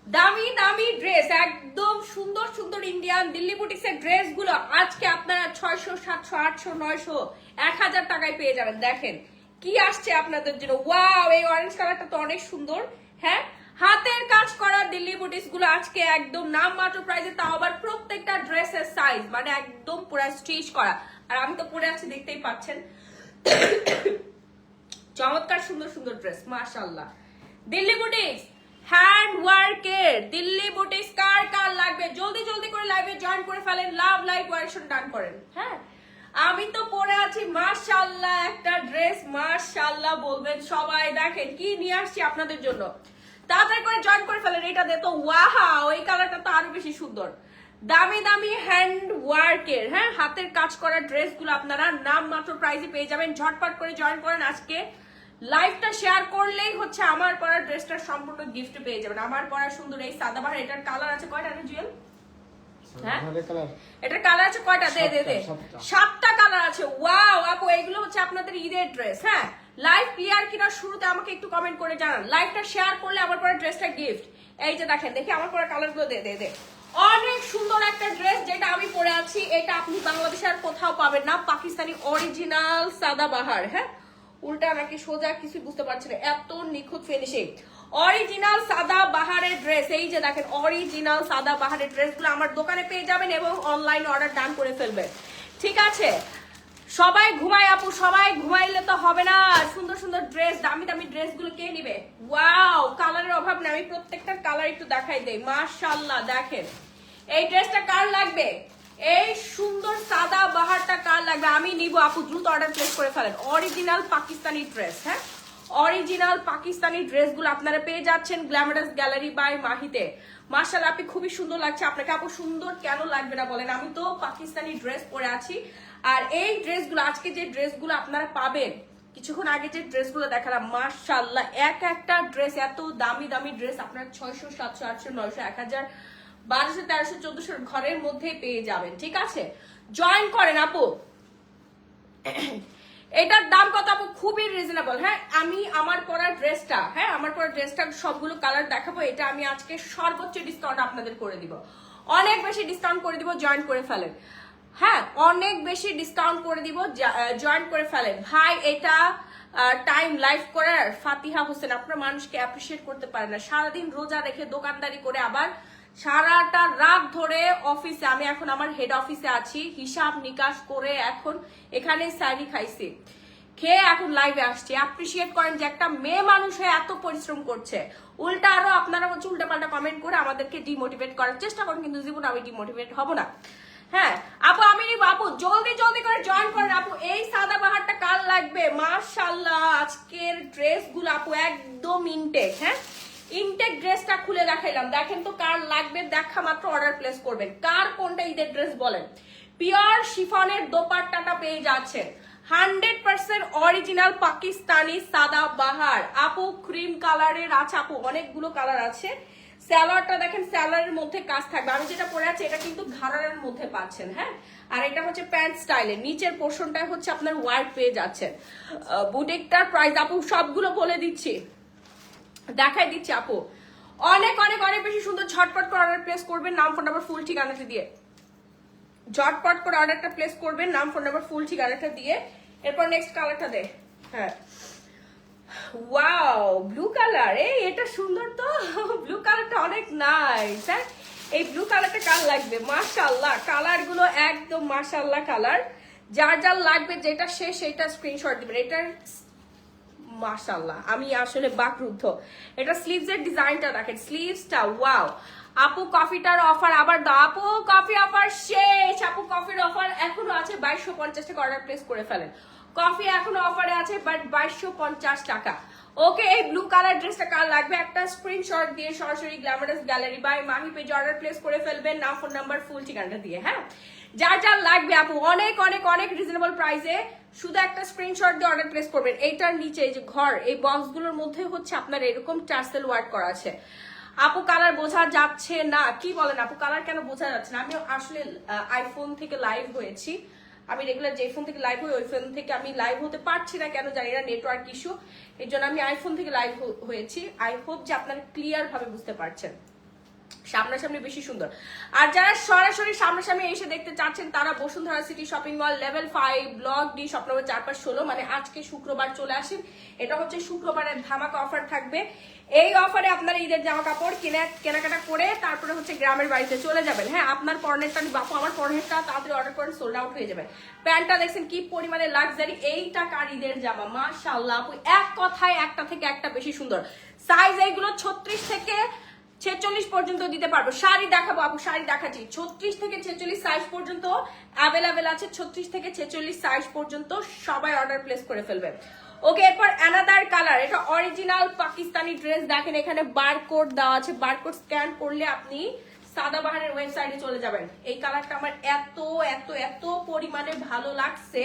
দামি দামি ড্রেস, একদম সুন্দর সুন্দর ইন্ডিয়ান দিল্লি বুটিক্সের ড্রেস গুলো আজকে আপনারা 600, 700, 800, 900, 1000 টাকায় পেয়ে যাবেন। দেখেন কি আসছে আপনাদের জন্য। ওয়াও, এই অরেঞ্জ কালারটা তো অনেক সুন্দর। হ্যাঁ, হাতের কাজ করা দিল্লি বুটিক্স গুলো আজকে একদম নামমাত্র প্রাইসে, তাও আবার প্রত্যেকটা ড্রেসের সাইজ মানে একদম পুরো স্টিচ করা। আর আমি তো পরে আছি, দেখতেই পাচ্ছেন। চমৎকার সুন্দর সুন্দর ড্রেস, মাশাআল্লাহ। দিল্লি বুটিক্স হ্যান্ড ওয়ার্কের দিল্লি বুটিক্স কার কার লাগবে জলদি জলদি করে লাইভে জয়েন করে ফেলেন, লাভ লাইক ওয়ারেশন ডান করেন। হ্যাঁ, আমি তো পরে আছি মাশাআল্লাহ একটা ড্রেস, মাশাআল্লাহ বলবেন সবাই। দেখেন কি নিয়ে আসছি আপনাদের জন্য, তাড়াতাড়ি করে জয়েন করে ফেলেন। এটা দে তো, ওয়াও, এই কালারটা তো আরো বেশি সুন্দর। দামি দামি হ্যান্ড ওয়ার্কের, হ্যাঁ, হাতের কাজ করা ড্রেসগুলো আপনারা নামমাত্র প্রাইসে পেয়ে যাবেন। ঝটপট করে জয়েন করেন। আজকে লাইভটা শেয়ার করলেই হচ্ছে আমার পরা ড্রেসটার সম্পূর্ণ গিফট পেয়ে যাবেন। আমার পরা সুন্দর এই সাদাবাহার, এটার কালার আছে কয়টা রে জুয়েল? হ্যাঁ, এটার কালার আছে কয়টা? দে দে দে, 7টা কালার আছে। ওয়াও আপু, এইগুলো হচ্ছে আপনাদের ঈদের ড্রেস। হ্যাঁ, লাইভ ক্লিয়ার কিনা শুরুতে আমাকে একটু কমেন্ট করে জানান। লাইভটা শেয়ার করলে আমার পরা ড্রেসটা গিফট। এই যে দেখেন, দেখি আমার পরা কালারগুলো। দে দে দে, অনেক সুন্দর একটা ড্রেস যেটা আমি পরে আছি। এটা আপনি বাংলাদেশে আর কোথাও পাবেন না, পাকিস্তানি অরিজিনাল সাদাবাহার। হ্যাঁ, উল্টা নাকি সোজা কিছু বুঝতে পারছি না, এত নিখুঁত ফিনিশিং। অরিজিনাল সাদা বাহারের ড্রেস, এই যে দেখেন অরিজিনাল সাদা বাহারের ড্রেসগুলো আমার দোকানে পেয়ে যাবেন এবং অনলাইন অর্ডার ডান করে ফেলবেন। ঠিক আছে, সবাই ঘুমায় আপু, সবাই ঘুমাইলে তো হবে না। সুন্দর সুন্দর ড্রেস, দামি দামি ড্রেসগুলো কে নিবে? ওয়াও, কালারের অভাব নেই। আমি প্রত্যেকটা কালার একটু দেখাই দেই। মাশাআল্লাহ, দেখেন এই ড্রেসটা কার লাগবে? এই সুন্দর সাদা বাহারটা কার লাগবে? আমি নিব আপু, দ্রুত অর্ডার প্লেস করে ফেলেন। Original Pakistani dress. হ্যাঁ, অরিজিনাল পাকিস্তানি ড্রেসগুলো আপনারা পেয়ে যাচ্ছেন গ্ল্যামারাস গ্যালারি বাই মাহিতে। মাশাআল্লাহ, আপনি খুবই সুন্দর লাগছে। আপনাকে আপু সুন্দর কেন লাগবে না বলেন? আমি তো পাকিস্তানি ড্রেস পরে আছি। আর এই ড্রেসগুলো, আজকে যে ড্রেসগুলো আপনারা পাবেন, কিছুক্ষণ আগে যে ড্রেসগুলো দেখালাম, মাশাআল্লাহ এক একটা ড্রেস এত দামি দামি ড্রেস আপনার 600, 700, 800, 900, 1000, 1200, 1300, 1400 ঘরের মধ্যে পেয়ে যাবেন। ঠিক আছে, জয়েন করেন আপু। এটার দাম কত আপু? খুবই রিজনেবল। হ্যাঁ, আমি আমার পরা ড্রেসটা, হ্যাঁ আমার পরা ড্রেসটার সবগুলো কালার দেখাবো। এটা আমি আজকে সর্বোচ্চ ডিসকাউন্ট আপনাদের করে দিব, অনেক বেশি ডিসকাউন্ট করে দিব। জয়েন করে ফেলেন। হ্যাঁ, অনেক বেশি ডিসকাউন্ট করে দিব, জয়েন করে ফেলেন ভাই। এটা টাইম লাইভ করার ফাতিহা হোসেন, আপনার মানুষকে অ্যাপ্রিসিয়েট করতে পারে না। সারাদিন রোজা রেখে দোকানদারি করে আবার সারাটা রাত ধরে অফিসে, আমি এখন আমার হেড অফিসে আছি, হিসাব নিকাশ করে এখন এখানে স্যারি খাইছি, খেয়ে এখন লাইভে আসছি। অ্যাপ্রিসিয়েট করেন যে একটা মেয়ে মানুষ হয়ে এত পরিশ্রম করছে। উল্টা আরো আপনারা হচ্ছে উল্টাপাল্টা কমেন্ট করে আমাদেরকে ডিমোটিভেট করার চেষ্টা করেন, কিন্তু জীবনে আমি ডিমোটিভেট হব না। হ্যাঁ আপু, আমি নিব আপু, জলদি জলদি করে জয়েন করেন আপু। এই সাদা বাহারটা কার লাগবে? মাশাআল্লাহ, আজকের ড্রেসগুলো আপু একদম ইনটেক। হ্যাঁ, ইনটেক ড্রেসটা খুলে দেখাইলাম, দেখেন তো কার লাগবে। দেখা মাত্র অর্ডার প্লেস করবেন। কার কোনটা ঈদের ড্রেস বলেন? পিওর শিফনের দোপাট্টাটা পেয়ে যাচ্ছেন 100% অরিজিনাল পাকিস্তানি সাদা বাহার। আপু ক্রিম কালারের আছে আপু, অনেকগুলো কালার আছে। স্যালোয়ারটা দেখেন, স্যালোয়ারের মধ্যে কাজ থাকবে। আমি যেটা পরে আছি এটা কিন্তু ঘাড়ারের মধ্যে পাচ্ছেন। হ্যাঁ, আর এটা হচ্ছে প্যান্ট স্টাইলের, নিচের পোর্শনটা হচ্ছে আপনার ওয়ার্ক পেয়ে যাচ্ছেন। বুটিকটার প্রাইস আপু সবগুলো বলে দিচ্ছি, দেখাই দিচ্ছি আপু। অনেক অনেক অনেক বেশি সুন্দর। ঝটপট করে অর্ডার প্লেস করবেন, নাম ফোন নাম্বার ফুল ঠিকানাটা দিয়ে। ঝটপট করে অর্ডারটা প্লেস করবেন, নাম ফোন নাম্বার ফুল ঠিকানাটা দিয়ে। এরপর নেক্সট কালারটা দে। হ্যাঁ, ওয়াও, ব্লু কালার, এই এটা সুন্দর তো। ব্লু কালারটা অনেক নাইস। হ্যাঁ, এই ব্লু কালারটা কার লাগবে? মাশাআল্লাহ, কালার গুলো একদম মাশাআল্লাহ কালার। যার যার লাগবে যেটা সেটা স্ক্রিনশট দিবেন। এটার মাশাআল্লাহ আমি আসলে বাকরুদ্ধ। এটা স্লিভস এর ডিজাইনটা দেখেন, স্লিভসটা ওয়াও। আপু কফিটার অফার আবার দাও। আপু কফি অফার শেষ। আপু কফির অফার এখনো আছে, 2250 টাকা অর্ডার প্লেস করে ফেলেন। কফি এখনো অফারে আছে, বাট 2250 টাকা। ওকে, এই ব্লু কালার ড্রেসটা কার লাগবে? একটা স্ক্রিনশট দিয়ে সরাসরি গ্ল্যামারাস গ্যালারি বাই মাহি পেজে অর্ডার প্লেস করে ফেলবেন, নাম ফোন নাম্বার ফুল ঠিকানাটা দিয়ে। হ্যাঁ, যার যার লাগবে আপু অনেক অনেক অনেক রিজনেবল প্রাইসে, শুধু একটা স্ক্রিনশট দিয়ে অর্ডার প্লেস করবেন। এইটার নিচে এই যে ঘর, এই বক্সগুলোর মধ্যে হচ্ছে আপনার এরকম টার্সেল ওয়ার্ক করা আছে। আপু কালার বোঝা যাচ্ছে না, কি বলেন আপু? কালার কেন বোঝা যাচ্ছে না? আমি আসলে আইফোন থেকে লাইভ হয়েছি, আমি রেগুলার যে ফোন থেকে লাইভ হই ওই ফোন থেকে আমি লাইভ হতে পারছি না, কেন জানি না, নেটওয়ার্ক ইস্যু। এই জন্য আমি আইফোন থেকে লাইভ হয়েছি। আই হোপ যে আপনারা ক্লিয়ার ভাবে বুঝতে পারছেন। সামনাসামনি বেশি সুন্দর। আর যারা সরাসরি সামনাসামনি এসে দেখতে চাচ্ছেন তারা Bashundhara city shopping mall level 5 block D shop number 4516, মানে আজকে শুক্রবার চলে আসেন। এটা হচ্ছে শুক্রবারের ধামাকা অফার থাকবে। এই অফারে আপনারা ঈদের জামা কাপড় কেনাকাটা করে তারপরে হচ্ছে গ্রামের বাড়িতে চলে যাবেন। হ্যাঁ, আপনার পরনেরটা বাপু, আমার পরনেরটা তাড়াতাড়ি অর্ডার করেন, সোল্ড আউট হয়ে যাবে। প্যান্টটা দেখছেন কি পরিমাণে লাক্সারি, এইটা কার ঈদের জামা, মাশাআল্লাহ আপু, এক কথায় একটা থেকে একটা বেশি সুন্দর। সাইজ এইগুলো 36 থেকে 46 পর্যন্ত দিতে পারবো। শাড়ি দেখাবো আপু, শাড়ি দেখাচ্ছি। 36 থেকে 46 সাইজ পর্যন্ত অ্যাভেলেবেল আছে। 36 থেকে 46 সাইজ পর্যন্ত সবাই অর্ডার প্লেস করে ফেলবে। ওকে, এরপর অ্যানাদার কালার, এটা অরিজিনাল পাকিস্তানি ড্রেস। দেখেন এখানে বারকোড দেওয়া আছে, বারকোড স্ক্যান করলে আপনি সাদাবাহারের ওয়েবসাইটে চলে যাবেন। এই কালারটা আমার এত এত এত পরিমাণে ভালো লাগছে,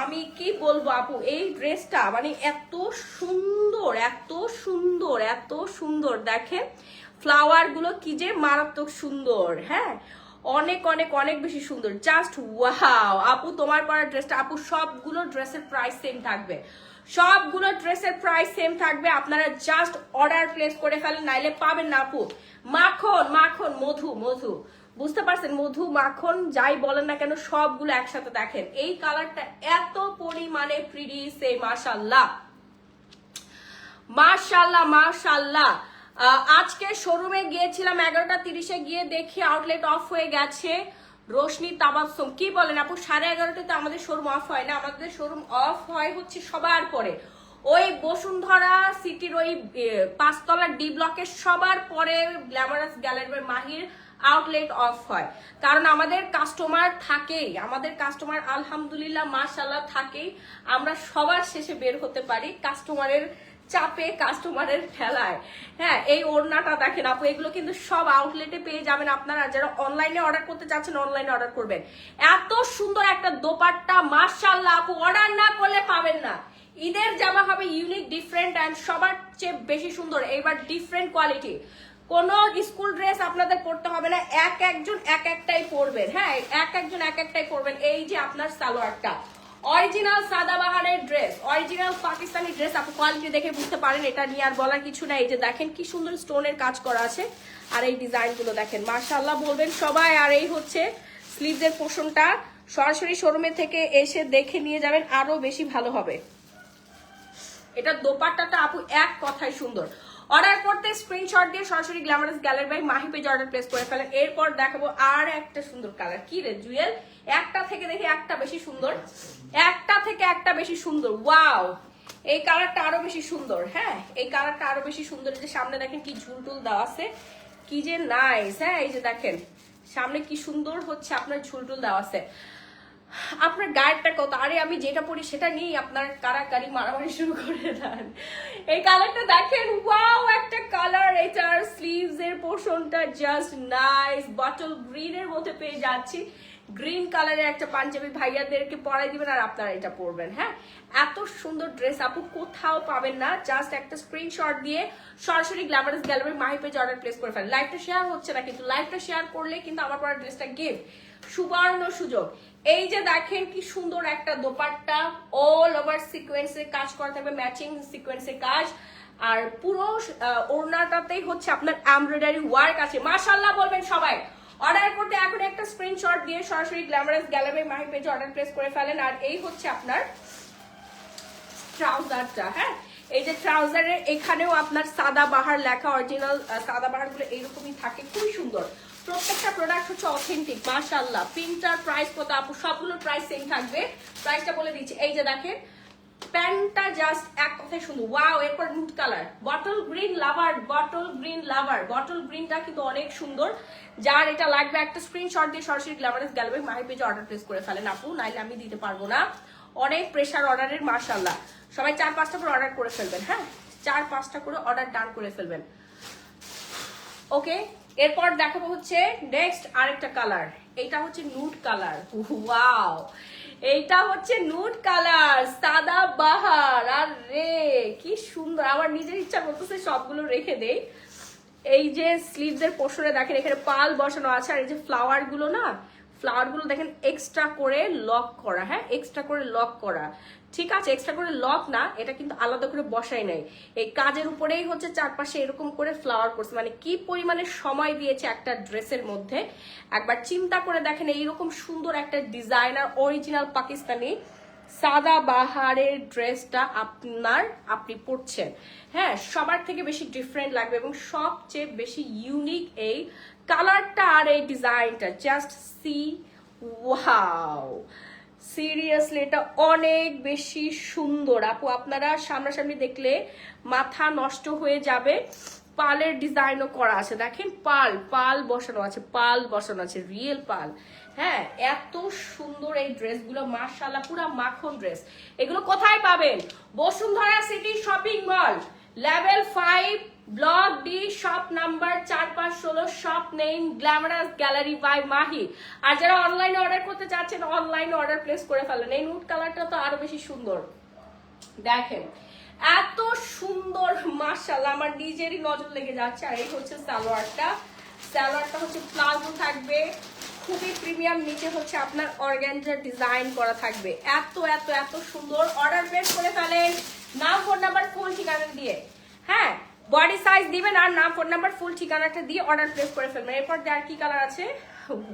আমি কি বলবো আপু, এই ড্রেসটা মানে এত সুন্দর এত সুন্দর এত সুন্দর। দেখেন ফ্লাওয়ার গুলো কি যে মারাত্মক সুন্দর। হ্যাঁ, অনেক অনেক অনেক বেশি সুন্দর, জাস্ট ওয়াও। আপু তোমার পরা ড্রেসটা, আপু সবগুলো ড্রেসের প্রাইস সেম থাকবে, সবগুলো ড্রেসের প্রাইস সেম থাকবে। আপনারা জাস্ট অর্ডার প্লেস করে ফেলেন, নাইলে পাবেন না আপু। মাখন মাখন মধু মধু, বুঝতে পারছেন, মধু মাখন যাই বলেন না কেন সবগুলো একসাথে। দেখেন এই কালারটা এত পরিমাণে প্রিটি, সে মাশাআল্লাহ মাশাআল্লাহ মাশাআল্লাহ। আজকে শোরুমে গিয়েছিলাম 11:30-এ, গিয়ে দেখি আউটলেট অফ হয়ে গেছে। রোশনি তাবাসসুম, কি বলেন আপু, 11:30-তে আমাদের শোরুম অফ হয় না, আমাদের শোরুম অফ হয় হচ্ছে সবার পরে। ওই বসুন্ধরা সিটির ওই 5 তলার ডি ব্লকের সবার পরে গ্ল্যামারাস গ্যালারি বাই মাহির আউটলেট অফ হয়। কারণ আমাদের কাস্টমার থাকেই, আমাদের কাস্টমার আলহামদুলিল্লাহ মাশাআল্লাহ থাকেই। আমরা সবার শেষে বের হতে পারি কাস্টমারের চাপে, কাস্টমারের ঠেলায়। হ্যাঁ, এই ওড়নাটা দেখেন আপু, এগুলো কিন্তু সব আউটলেটে পেয়ে যাবেন আপনারা। যারা অনলাইনে অর্ডার করতে চাচ্ছেন অনলাইনে অর্ডার করবেন। এত সুন্দর একটা দোপাট্টা, মাশাআল্লাহ আপু, অর্ডার না করলে পাবেন না। ঈদের জামা হবে ইউনিক, ডিফারেন্ট অ্যান্ড সবার চেয়ে বেশি সুন্দর। এইবার ডিফারেন্ট কোয়ালিটি, কোন স্কুল ড্রেস আপনাদের পড়তে হবে না, এক একজন এক একটাই পরবেন। হ্যাঁ, এক একজন এক একটাই পরবেন। এই যে আপনার সালোয়ারটা অরিজিনাল সাদাবাহারের ড্রেস, অরিজিনাল পাকিস্তানি ড্রেস। আপনি কোয়ালিটি দেখে বুঝতে পারেন, এটা নিয়ে আর বলার কিছু নাই। এই যে দেখেন কি সুন্দর স্টোনের কাজ করা আছে, আর এই ডিজাইন গুলো দেখেন মাশাআল্লাহ বলবেন সবাই। আর এই হচ্ছে স্লিভসের পোর্শনটা, সরাসরি শোরুমে থেকে এসে দেখে নিয়ে যাবেন, আরো বেশি ভালো হবে। এটা দোপাট্টাটা আপু এক কথায় সুন্দর। অর্ডার করতে স্ক্রিনশট দিয়ে সরাসরি গ্ল্যামারাস গ্যালারি বাই মাহি পেজে অর্ডার প্লেস করে ফেলেন। এরপর দেখাবো আর একটা সুন্দর কালার। কি রে জুয়েল, একটা থেকে দেখি একটা বেশি সুন্দর, একটা থেকে একটা বেশি সুন্দর। ওয়াও, এই কালারটা আরো বেশি সুন্দর। হ্যাঁ, এই কালারটা আরো বেশি সুন্দর। এই যে সামনে দেখেন কি ঝুলটুল দেওয়া আছে, কি যে নাইস। হ্যাঁ, এই যে দেখেন সামনে কি সুন্দর হচ্ছে আপনার ঝুলটুল দেওয়া আছে। আপনার গায়েরটা কত, আরে আমি যেটা পরি সেটা নিয়েই আপনার কারাকারি মারামারি শুরু করে দেন। এই কালারটা দেখেন, ওয়াও একটা কালার। এটার স্লিভস এর পোর্শনটা জাস্ট নাইস, বটল গ্রিন এর মধ্যে পেয়ে যাচ্ছি। গ্রিন কালারের একটা পাঞ্জাবি ভাইয়াদেরকে পরাই দিবেন আর আপনারা এটা পরবেন। হ্যাঁ, এত সুন্দর ড্রেস আপু কোথাও পাবেন না। জাস্ট একটা স্ক্রিনশট দিয়ে সরাসরি গ্ল্যামারাস গ্যালারি মাহি পেজে অর্ডার প্লেস করে ফেলেন। লাইভটা শেয়ার হচ্ছে না, কিন্তু লাইভটা শেয়ার করলে কিন্তু আমার পরা ড্রেসটা গিফট, সুবর্ণ সুযোগ। এই যে দেখেন কি সুন্দর একটা দোপাট্টা, অল ওভার সিকোয়েন্সের কাজ করা থাকবে, ম্যাচিং সিকোয়েন্সের কাজ। আর পুরো ওড়নাটাতেই হচ্ছে আপনার এমব্রয়ডারি ওয়ার্ক আছে। মাশাআল্লাহ বলবেন সবাই। অর্ডার করতে এখন একটা স্ক্রিনশট দিয়ে সরাসরি গ্ল্যামারাস গ্যালারি মাহি পেজে অর্ডার প্লেস করে ফেলেন। আর এই হচ্ছে আপনার ট্রাউজারটা। হ্যাঁ, এই যে ট্রাউজারের এখানেও আপনার সাদাবাহার লেখা, অরিজিনাল সাদাবাহার গুলো এইরকমই থাকে, খুবই সুন্দর। প্রত্যেকটা প্রোডাক্ট হচ্ছে অথেন্টিক মাশাআল্লাহ। প্রিন্টার প্রাইস কত আপু, সবগুলোর প্রাইস সেম থাকবে। প্রাইসটা বলে দিচ্ছি, এই যে দেখেন প্যান্টটা জাস্ট এক কথায় সুন্দর। ওয়াও, এরপর নুড কালার, বটল গ্রিন লাভার, বটল গ্রিন লাভার। বটল গ্রিনটা কিন্তু অনেক সুন্দর। যার এটা লাগবে একটা স্ক্রিনশট দিয়ে সরাসরি গ্ল্যামারাস গ্যালারি মাহি পেজে অর্ডার প্লেস করে ফেলেন আপু, নাইলে আমি দিতে পারবো না। অনেক প্রেসার অর্ডারের মাশাআল্লাহ। সবাই 4-5টা করে অর্ডার করে ফেলবেন। হ্যাঁ, 4-5টা করে অর্ডার ডান করে ফেলবেন। ওকে, এরপর দেখাবো হচ্ছে নেক্সট আরেকটা কালার। এইটা হচ্ছে নুড কালার। ওয়াও, এইটা হচ্ছে নুড কালার, সাদা বাহার। আর রে কি সুন্দর, আমার নিজের ইচ্ছা করতেছে সবগুলো রেখে দেই। এই যে স্লিভস এর পোর্শনে দেখেন এখানে পাল বসানো আছে, আর এই যে ফ্লাওয়ার গুলো না, ফ্লাওয়ারগুলো দেখেন এক্সট্রা করে লক করা, হ্যাঁ এক্সট্রা করে লক করা, ঠিক আছে এক্সট্রা করে লক না, এটা কিন্তু আলাদা করে বসাই নাই, এই কাজের উপরেই হচ্ছে চারপাশে এরকম করে ফ্লাওয়ার করছে, মানে কি পরিমাণে সময় দিয়েছে একটা ড্রেসের মধ্যে একবার চিন্তা করে দেখেন। এইরকম সুন্দর একটা ডিজাইনার অরিজিনাল পাকিস্তানি সাদা বাহারের ড্রেসটা আপনি পরছেন, হ্যাঁ সবার থেকে বেশি ডিফারেন্ট লাগবে এবং সবচেয়ে বেশি ইউনিক এই কালারটা আর এই ডিজাইনটা, জাস্ট সি ওয়াও, সিরিয়াসলি এটা অনেক বেশি সুন্দর আপু, আপনারা সামনাসামনি দেখলে মাথা নষ্ট হয়ে যাবে। পালের ডিজাইনও করা আছে, দেখেন পাল বসানো আছে, পাল বসানো আছে, রিয়েল পাল, হ্যাঁ এত সুন্দর এই ড্রেসগুলো মাশাআল্লাহ, পুরো মাখন ড্রেস। এগুলো কোথায় পাবেন? Bashundhara city shopping mall, level 5, block D, shop number 4516, shop name glamorous gallery by Mahi. আর যারা অনলাইনে অর্ডার করতে চাচ্ছেন অনলাইনে অর্ডার প্লেস করে ফেলেন। এই নুড কালারটা তো আরো বেশি সুন্দর, দেখেন এত সুন্দর মাশাআল্লাহ, আমার নিজেরই নজর লেগে যাচ্ছে। আর এই হচ্ছে সালোয়ারটা হচ্ছে প্লাজো থাকবে, খুবই প্রিমিয়াম, নিচে হচ্ছে আপনার অর্গানজার ডিজাইন করা থাকবে, এত এত এত সুন্দর। অর্ডার প্লেস করে ফেলেন নাম ফোন নাম্বার ফুল ঠিকানা দিয়ে, হ্যাঁ বডি সাইজ দিবেন আর নাম ফোন নাম্বার ফুল ঠিকানাটা দিয়ে অর্ডার প্লেস করে ফেলবেন। এরপর আর কি কালার আছে,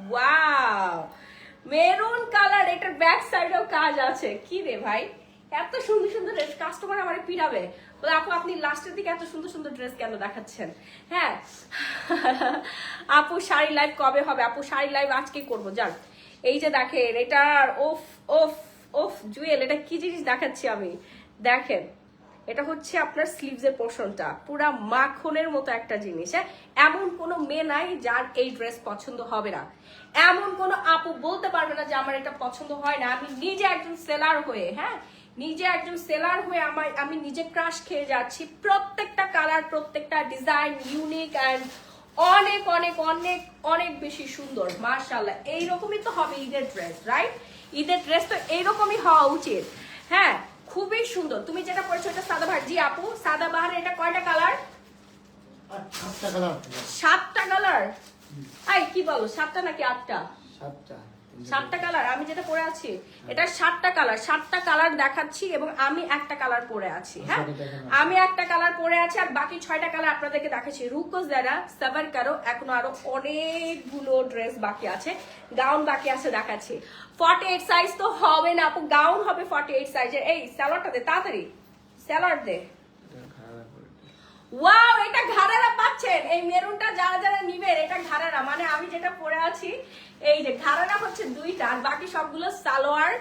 ওয়াও মেরুন কালার, এটার ব্যাক সাইডেও কাজ আছে। কি রে ভাই এত সুন্দর সুন্দর ড্রেস, কাস্টমার আমার পিড়াবে বলে আপু আপনি লাস্টের দিকে এত সুন্দর সুন্দর ড্রেস কেন দেখাচ্ছেন। হ্যাঁ আপু শাড়ি লাইভ কবে হবে? আপু শাড়ি লাইভ আজকে করবো যান। এই যে দেখেন এটার ওফ ওফ ওফ জুয়েল, এটা কি জিনিস দেখাচ্ছি আমি, দেখেন এটা হচ্ছে আপনার স্লিভস এর পোর্শনটা, পুরা মাখনের মতো একটা জিনিস। হ্যাঁ এমন কোনো মেয়ে নাই যার এই ড্রেস পছন্দ হবে না, এমন কোনো আপু বলতে পারবে না যে আমার এটা পছন্দ হয় না। আমি নিজে একজন সেলার হয়ে, হ্যাঁ নিজে একজন সেলার হয়ে আমি নিজে ক্রাশ খেয়ে যাচ্ছি। প্রত্যেকটা কালার, প্রত্যেকটা ডিজাইন ইউনিক অ্যান্ড অনেক অনেক অনেক অনেক বেশি সুন্দর মাশাআল্লাহ। এইরকমই তো হবে ঈদের ড্রেস, রাইট? ঈদের ড্রেস তো এইরকমই হওয়া উচিত। হ্যাঁ খুবই সুন্দর। তুমি যেটা পড়ছো এটা সাদাবাহার। জি আপু সাদাবাহার, এটা কয়টা কালার? 7টা কালার। আই কি বলো 7টা নাকি 8টা? 7টা কালার। আমি যেটা পরে আছি এটা 7টা কালার, 7টা কালার দেখাচ্ছি এবং আমি একটা কালার পরে আছি। হ্যাঁ আমি একটা কালার পরে আছি আর বাকি 6টা কালার আপনাদেরকে দেখাচ্ছি। রুকো যারা সাবার করো, এখনো আরো অনেকগুলো ড্রেস বাকি আছে, গাউন বাকি আছে দেখাচ্ছি। 48 সাইজ তো হবে না আপু, গাউন হবে 48 সাইজের। এই সালোয়ারটা দে তাড়াতাড়ি, সালোয়ার দে। ওয়াও এটা ঘাড়ারা পাচ্ছেন, এই মেরুনটা যারা যারা নিবেন এটা ঘাড়ারা, মানে আমি যেটা পরে আছি এই যে ঘাড়ারা হচ্ছে 2টা আর বাকি সবগুলো সালোয়ার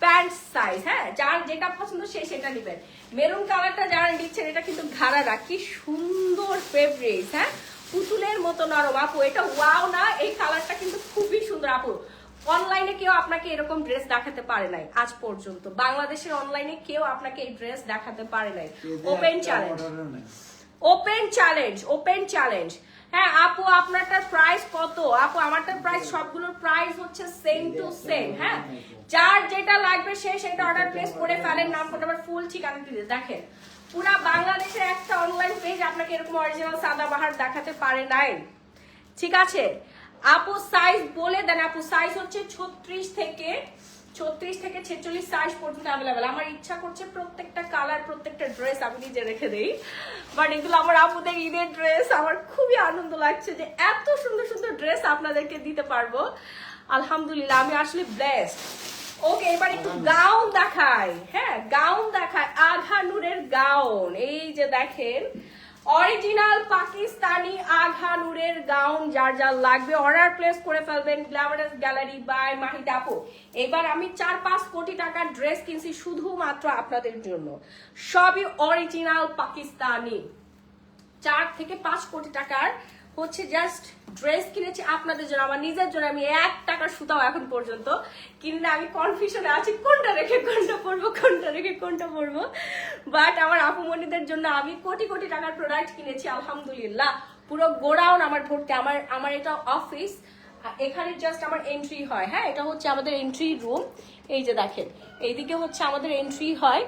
প্যান্ট সাইজ। হ্যাঁ যার যেটা পছন্দ সে সেটা নিবেন। মেরুন কালারটা যারা নিচ্ছেন এটা কিন্তু ঘাড়ারা, কি সুন্দর ফেব্রিক, হ্যাঁ পুতুলের মতো নরম। আপু এটা ওয়াও না, এই কালারটা কিন্তু খুবই সুন্দর আপু। অনলাইনে কেউ আপনাকে এরকম ড্রেস দেখাতে পারে নাই আজ পর্যন্ত, বাংলাদেশের অনলাইনে কেউ আপনাকে এই ড্রেস দেখাতে পারে নাই। Open challenge, open challenge, open challenge. হ্যাঁ আপু আপনারটার প্রাইস কত? আপু আমারটার প্রাইস, সবগুলোর প্রাইস হচ্ছে সেম টু সেম। হ্যাঁ যার যেটা লাগবে সে সেটা অর্ডার প্লেস করে ফেলেন, নাম ফোন নাম্বার ফুল ঠিকানা দিয়ে। দেখেন পুরা বাংলাদেশের একটা অনলাইন পেজ আপনাকে এরকম অরিজিনাল সাদাবাহার দেখাতে পারে নাই, ঠিক আছে? আপু সাইজ বলে দেন। আপু সাইজ হচ্ছে 36 থেকে 46 সাইজ পর্যন্ত অ্যাভেলেবেল। আমার ইচ্ছা করছে প্রত্যেকটা কালার, প্রত্যেকটা ড্রেস আমি নিজে রেখে দেই, বাট এগুলো আমার আপুদের ঈদের ড্রেস। আমার খুবই আনন্দ লাগছে যে এত সুন্দর সুন্দর ড্রেস আপনাদেরকে দিতে পারবো। আলহামদুলিল্লাহ আমি আসলে ব্লেসড। ওকে এবার একটু গাউন দেখাই। হ্যাঁ গাউন দেখায়, আঘা নূরের গাউন। এই যে দেখেন অরিজিনাল পাকিস্তানি আঘা নূরের গাউন, যার যার লাগবে অর্ডার প্লেস করে ফেলবেন গ্ল্যামারাস গ্যালারি বাই মাহিদা আপু। এবার আমি 4-5 কোটি টাকার ড্রেস কিনছি শুধুমাত্র আপনাদের জন্য, সবই অরিজিনাল পাকিস্তানি। 4 থেকে 5 কোটি টাকার হচ্ছে জাস্ট ড্রেস কিনেছি আপনাদের জন্য, আমার নিজের জন্য। আমি 1 টাকার সুতাও এখন পর্যন্ত কিনে না, আমি কনফিউশনে আছি কোনটা রেখে কোনটা পরবো, কোনটা রেখে কোনটা পরবো। বাট আমার আপুমণিদের জন্য আমি কোটি কোটি টাকার প্রোডাক্ট কিনেছি আলহামদুলিল্লাহ। পুরো গোডাউন আমার ভর্তি। আমার এটা অফিস, এখানে জাস্ট আমার এন্ট্রি হয়। হ্যাঁ এটা হচ্ছে আমাদের এন্ট্রি রুম। এই যে দেখেন এইদিকে হচ্ছে আমাদের এন্ট্রি হয়,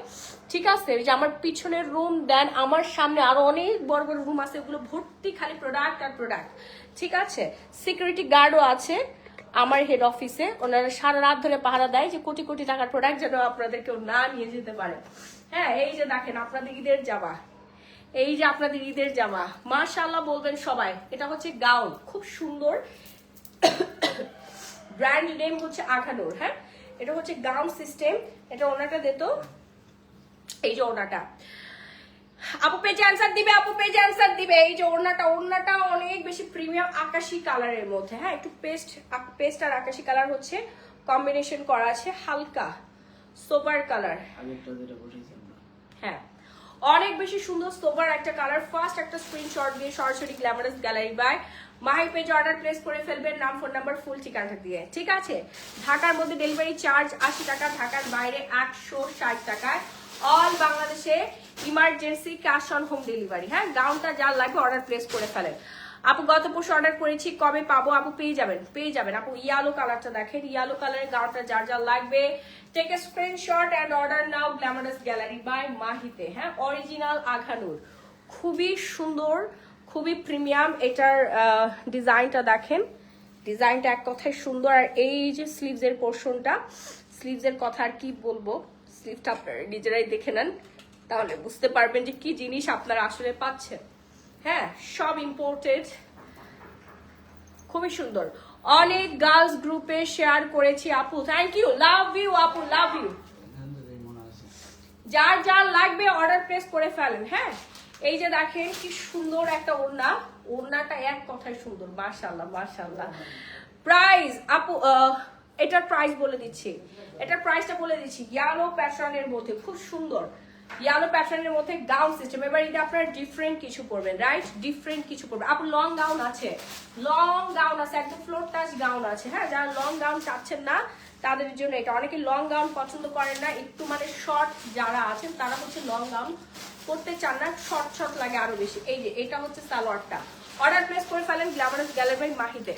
ঠিক আছে? এই যে আমার পিছনের রুম, দেন আমার সামনে আরো অনেক বড় বড় রুম আছে, ওগুলো ভর্তি খালি প্রোডাক্ট আর প্রোডাক্ট, ঠিক আছে? সিকিউরিটি গার্ডও আছে। আমার হেড অফিসে ওনারা সারা রাত ধরে পাহারা দেয় যে কোটি কোটি টাকার প্রোডাক্ট যেন আপনাদের কেউ না নিয়ে যেতে পারে। হ্যাঁ, এই যে দেখেন আপনাদের ঈদের জামা, এই যে আপনাদের ঈদের জামা, মাশাআল্লাহ বলবেন সবাই। এটা হচ্ছে গাউন, খুব সুন্দর, ব্র্যান্ড নেম হচ্ছে আখানুর। হ্যাঁ, এটা হচ্ছে গাউন সিস্টেম। এটা ওনাটা দিত, এই যে ওনাটা, আপু পেজে অ্যান্সার দিবে, আপু পেজে অ্যান্সার দিবে। এই যে ওড়নাটা, ওড়নাটা অনেক বেশি প্রিমিয়াম আকাশি কালারের মধ্যে। হ্যাঁ, একটু পেস্ট আর আকাশি কালার হচ্ছে কম্বিনেশন করা আছে, হালকা সোবার কালার। হ্যাঁ, অনেক বেশি সুন্দর সোবার একটা কালার। ফার্স্ট একটা স্ক্রিনশট দিয়ে সরাসরি গ্ল্যামারাস গ্যালারি বাই মাহি পেজে অর্ডার প্লেস করে ফেলবেন, নাম, ফোন নাম্বার, ফুল ঠিকানা দিয়ে। ঠিক আছে, ঢাকার মধ্যে ডেলিভারি চার্জ 80 টাকা, ঢাকার বাইরে 160 টাকায়, অল বাংলাদেশে emergency cash on home delivery. হ্যাঁ, গাউনটা যার লাগবে অর্ডার প্লেস করে ফেলেন। আপু গত পরশু অর্ডার করেছি, কবে পাবো? আপু পেয়ে যাবেন। আপু ইয়ালো কালারটা দেখেন, ইয়ালো কালারের গাউনটা যার যার লাগবে take a screenshot and order now glamorous gallery by মাহিতে। হ্যাঁ, অরিজিনাল আখানুর, খুবই সুন্দর, খুবই প্রিমিয়াম। এটার ডিজাইনটা দেখেন, ডিজাইনটা এক কথায় সুন্দর। আর এই যে স্লিভসের পোর্শনটা, স্লিভসের কথা আর কি বলবো, স্লিভটা আপনারা নিজেরাই দেখে নেন, তাহলে বুঝতে পারবেন যে কি জিনিস আপনারা আসলে পাচ্ছেন। হ্যাঁ, সব ইম্পোর্টেড, খুবই সুন্দর। অনেক গার্লস গ্রুপে শেয়ার করেছি আপু, থ্যাংক ইউ, লাভ ইউ আপু, লাভ ইউ। যার যার লাগবে অর্ডার প্লেস করে ফেলেন। হ্যাঁ, এই যে দেখেন কি সুন্দর একটা ওড়না, ওড়নাটা এক কথায় সুন্দর, মাশাআল্লাহ মাশাআল্লাহ। প্রাইস আপু, এটার প্রাইস বলে দিচ্ছি, এটার প্রাইসটা বলে দিচ্ছি। ইয়ালো প্যাটার্নের মধ্যে খুব সুন্দর, ইয়ালো প্যাটার্নের মধ্যে গাউন সিস্টেম। এবার এটা আপনারা ডিফারেন্ট কিছু পরবেন, রাইট? ডিফারেন্ট কিছু পরবেন। আপু লং গাউন আছে, লং গাউন আছে, একদম ফ্লোর টাচ গাউন আছে। হ্যাঁ, যারা লং গাউন চাচ্ছেন না তাদের জন্য এটা। অনেকে লং গাউন পছন্দ করেন না, একটু মানে শর্ট যারা আছেন তারা হচ্ছে লং গাউন পরতে চান না, শর্ট শর্ট লাগে আরো বেশি। এই যে এটা হচ্ছে সালোয়ারটা, অর্ডার প্লেস করে ফেলেন গ্ল্যামারাস গ্যালারি বাই মাহিতে।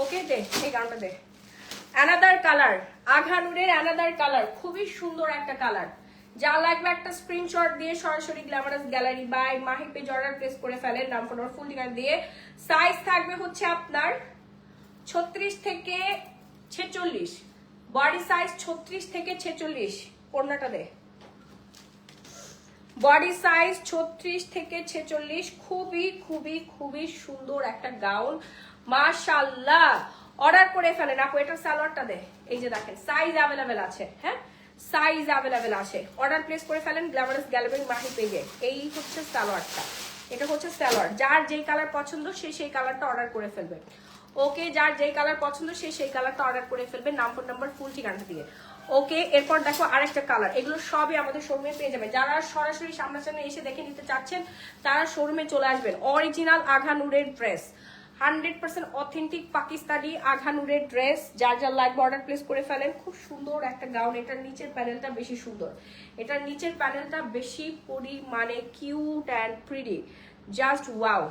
ওকে, দে এই গাউনটা দে। অ্যানাদার কালার, আঘানুরের অ্যানাদার কালার, খুবই সুন্দর একটা কালার। যা লাগবে একটা স্ক্রিনশট দিয়ে সরাসরি glamorous gallery by Mahi page order place করে ফেলেন, নাম, ফোন, ফুল ঠিকানা দিয়ে। সাইজ থাকবে হচ্ছে আপনার 36 থেকে 46, বডি সাইজ 36 থেকে 46। ওড়নাটা দে, বডি সাইজ 36 থেকে 46। খুবই খুবই খুবই সুন্দর একটা গাউন, মাশাআল্লাহ। অর্ডার করে ফেলেন আপু। এটা সালোয়ারটা দে, এই যে দেখেন সাইজ অ্যাভেলেবেল আছে। হ্যাঁ, সাইজ অ্যাভেলেবেল আছে, অর্ডার প্লেস করে ফেলেন গ্ল্যামারাস গ্যালারি মাহি পেজে। এই হচ্ছে সালোয়ারটা, এটা হচ্ছে সালোয়ার। যার যেই কালার পছন্দ সে সেই কালারটা অর্ডার করে ফেলবে। ওকে, যার যেই কালার পছন্দ সে সেই কালারটা অর্ডার করে ফেলবে, নাম, ফোন নাম্বার, ফুল ঠিকানা দিয়ে। ওকে, এরপর দেখো আরেকটা কালার। এগুলো সবই আমাদের শোরুমে পেয়ে যাবেন। যারা সরাসরি সামনাসামনি এসে দেখে নিতে চাচ্ছেন তারা শোরুমে চলে আসবেন। অরিজিনাল আঘানুরের ড্রেস, 100% অথেন্টিক পাকিস্তানি আঘানুরের ড্রেস। যার যার লাগবে অর্ডার প্লেস করে ফেলেন। খুব সুন্দর একটা গাউন। এটার নিচের প্যানেলটা বেশি সুন্দর, এটার নিচের প্যানেলটা বেশি পরিমাণে cute and pretty. Just wow,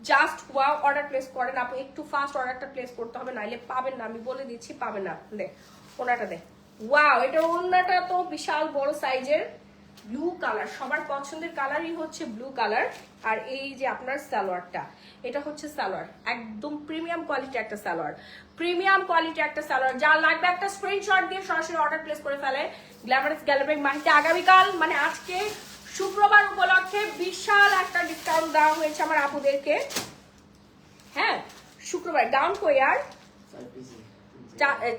just wow. Order place করেন আপু, একটু ফাস্ট অর্ডারটা প্লেস করতে হবে, নাইলে পাবেন না, আমি বলে দিচ্ছি পাবেন না। দে ওনাটা দে, ওয়াও। এটা ওনাটা তো বিশাল বড় সাইজের, ব্লু কালার, সবার পছন্দের কালারই হচ্ছে ব্লু কালার। আর এই যে আপনার সালোয়ারটা, এটা হচ্ছে সালোয়ার, একদম প্রিমিয়াম কোয়ালিটি একটা সালোয়ার, প্রিমিয়াম কোয়ালিটি একটা সালোয়ার। যা লাগবে একটা স্ক্রিনশট দিয়ে সরাসরি অর্ডার প্লেস করে ফেলে গ্ল্যামারাস গ্যালারি মাহিতে। আগামীকাল মানে আজকে শুক্রবার উপলক্ষে বিশাল একটা ডিসকাউন্ট দেওয়া হয়েছে আমার আপুদেরকে। হ্যাঁ, শুক্রবার। গাউন কই আর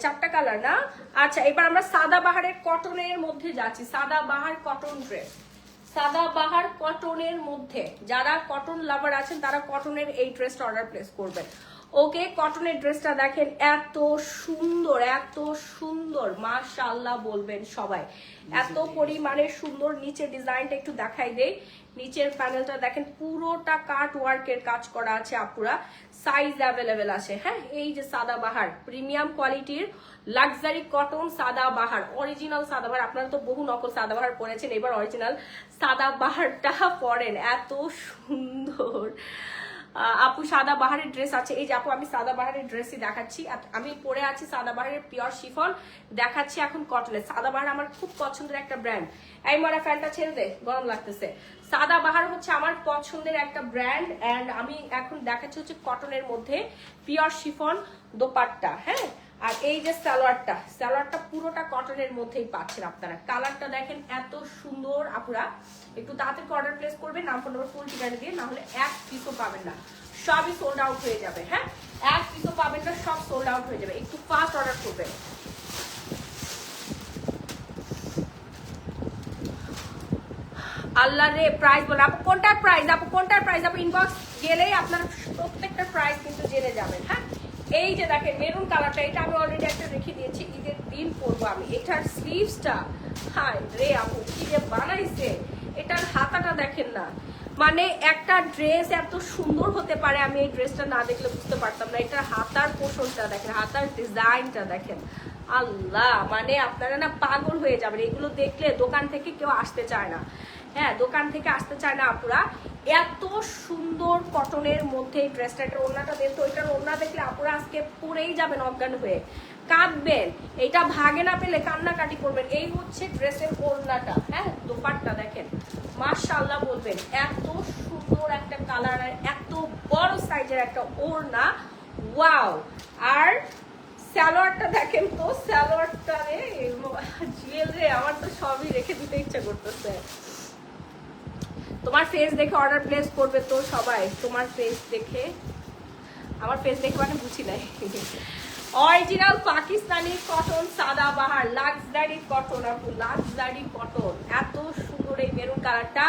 4টা কালার না? আচ্ছা, এবার আমরা সাদা বাহারের কটনের মধ্যে যাচ্ছি। সাদা বাহার কটন ড্রেস, সাদা বাহার কটনের মধ্যে যারা কটন লাভার আছেন তারা কটনের এই ড্রেসটা অর্ডার প্লেস করবেন। ওকে, কটনের ড্রেসটা দেখেন, এত সুন্দর, এত সুন্দর, মাশাআল্লাহ বলবেন সবাই, এত পরিমাণে সুন্দর। নিচের ডিজাইনটা একটু দেখাই দেই, নিচের প্যানেলটা দেখেন পুরোটা কাট ওয়ার্কের কাজ করা আছে আপুরা। সাইজ অ্যাভেলেবেল আছে। হ্যাঁ, এই যে সাদা বাহার, প্রিমিয়াম কোয়ালিটির লাক্সারি কটন সাদা বাহার, অরিজিনাল সাদা বাহার। আপনারা তো বহু নকল সাদা বাহার পরেছেন, এবার অরিজিনাল সাদা বাহারটা পরেন, এত সুন্দর। আপু সাদা বাহারের ড্রেস আছে, এই যে আপু আমি সাদা বাহারের ড্রেসই দেখাচ্ছি, আমি পরে আছি সাদা বাহারের পিওর শিফন, দেখাচ্ছি এখন কটনের। সাদা বাহার আমার খুব পছন্দের একটা ব্র্যান্ড। এই মরা ফ্যানটা ছেড়ে দে, গরম লাগতেছে। সাদা বাহার হচ্ছে আমার পছন্দের একটা ব্র্যান্ড, এন্ড আমি এখন দেখাচ্ছি হচ্ছে কটনের মধ্যে পিওর শিফন দোপাট্টা। হ্যাঁ, আর এই যে সালোয়ারটা পুরোটা কটনের মধ্যেই পাচ্ছেন আপনারা। কালারটা দেখেন এত সুন্দর। আপুরা একটু তাড়াতাড়ি অর্ডার প্লেস করবেন, নাম ফোন নাম্বার ফুল ঠিকানা দিয়ে, না হলে এক পিসও পাবেন না, সবই সোল্ড আউট হয়ে যাবে। হ্যাঁ, এক পিসও পাবেন না, সব সোল্ড আউট হয়ে যাবে, একটু ফাস্ট অর্ডার করবেন। আল্লাহ রে, প্রাইস বলে আপু কোনটার প্রাইস, আপু কোনটার প্রাইস, আপু ইনবক্স গেলেই আপনার প্রত্যেকটা প্রাইস কিন্তু জেনে যাবেন। হ্যাঁ, এই যে দেখেন মেরুন কালারটা, এটা আমি অলরেডি একটা রেখে দিয়েছি, ঈদের দিন পরবো আমি। এটার স্লিভসটা হাই রে আপু কি যে বানাইছে, এটার হাতাটা দেখেন না, মানে একটা ড্রেস এত সুন্দর হতে পারে আমি এই ড্রেসটা না দেখলে বুঝতে পারতাম না। এটার হাতার পোষণটা দেখেন, হাতার ডিজাইনটা দেখেন, আল্লাহ মানে আপনারা না পাগল হয়ে যাবেন। এগুলো দেখলে দোকান থেকে কেউ আসতে চায় না। হ্যাঁ, দোকান থেকে আসতে চায় না আপুরা। এত সুন্দর কটনের মধ্যে এই ড্রেসটা, এটার ওড়নাটা দেন তো, এটার ওড়না দেখলে আপুরা আজকে পরেই যাবেন অজ্ঞান হয়ে, কাঁদবেন, এটা ভাগে না পেলে কান্নাকাটি করবেন। এই হচ্ছে ড্রেসের ওড়নাটা। হ্যাঁ, দোপাট্টা দেখেন, মাশাআল্লাহ বলবেন, এত সুন্দর একটা কালার আর এত বড় সাইজের একটা ওড়না, ওয়াও। আর সালোয়ারটা দেখেন তো, সালোয়ারটা রে জুয়েল রে, আমার তো সবই রেখে দিতে ইচ্ছা করতেছে। তোমার ফেস দেখে অর্ডার প্লেস করবে তো সবাই, তোমার ফেস দেখে, আমার ফেস দেখে মানে বুঝি নাই। অরিজিনাল পাকিস্তানি কটন সাদা বাহার, লাক্সারি কটন আপু, লাক্সারি কটন, এত সুন্দর এই মেরুন কালারটা।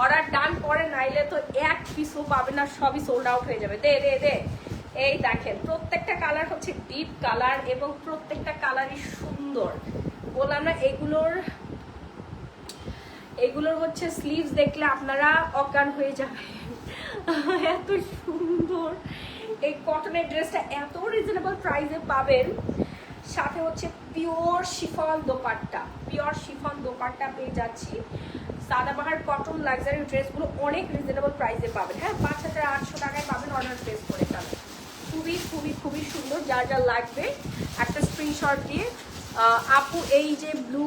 অর্ডার ডান করে নাইলে তো এক পিসও পাবে না, সবই সোল্ড আউট হয়ে যাবে। দে দে দে, এই দেখেন প্রত্যেকটা কালার হচ্ছে ডিপ কালার এবং প্রত্যেকটা কালারই সুন্দর। বললাম না, এগুলোর হচ্ছে স্লিভস দেখলে আপনারা অজ্ঞান হয়ে যাবেন, এত সুন্দর এই কটনের ড্রেসটা, এত রিজনেবল প্রাইসে পাবেন। সাথে হচ্ছে pure chiffon dupatta, pure chiffon dupatta পেয়ে যাচ্ছি। সাদাবাহার কটন লাক্সারি ড্রেসগুলো অনেক রিজনেবল প্রাইসে পাবেন। হ্যাঁ, 5800 টাকায় পাবেন, অর্ডার প্লেস করে যাবেন। খুবই খুবই খুবই সুন্দর, যার যা লাগবে একটা স্ক্রিনশট দিয়ে। আপু এই যে ব্লু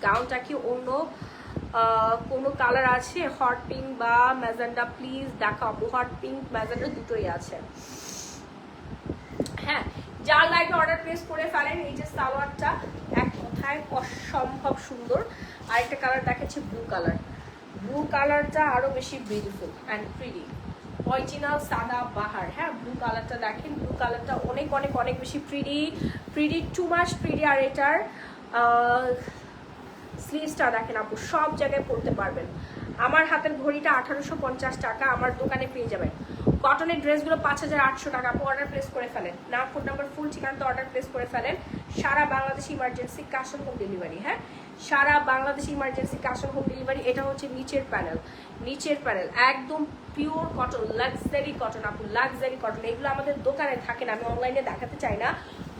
গাউনটা কি অন্য কোনো কালার আছে, হট পিঙ্ক বা ম্যাজেন্ডা, প্লিজ দেখাবো। হট পিঙ্ক ম্যাজেন্ডা দুটোই আছে। হ্যাঁ, যার লাগবে অর্ডার প্লেস করে ফেলেন। এই যে সালোয়ারটা এক কথায় অসম্ভব সুন্দর। আর একটা কালার দেখাচ্ছি ব্লু কালার, ব্লু কালারটা আরো বেশি বিউটিফুল অ্যান্ড প্রিটি, অরিজিনাল সাদা বাহার। হ্যাঁ, ব্লু কালারটা দেখেন, ব্লু কালারটা অনেক অনেক অনেক বেশি প্রিটি, টু মাস প্রিটি। আর এটার স্লিভসটা দেখেন আপু, সব জায়গায় পরতে পারবেন। আমার হাতের ঘড়িটা 1850 টাকা, আমার দোকানে পেয়ে যাবেন। কটনের ড্রেসগুলো 5800 টাকা। আপু অর্ডার প্লেস করে ফেলেন, নাম ফোন নাম্বার ফুল ঠিকানাতে অর্ডার প্লেস করে ফেলেন। সারা Bangladesh emergency cash on home delivery. হ্যাঁ, সারা Bangladesh emergency cash on home delivery. এটা হচ্ছে নিচের প্যানেল একদম পিওর কটন, লাক্সারি কটন আপু, লাক্সারি কটন। এগুলো আমাদের দোকানে থাকে না, আমি অনলাইনে দেখাতে চাই না,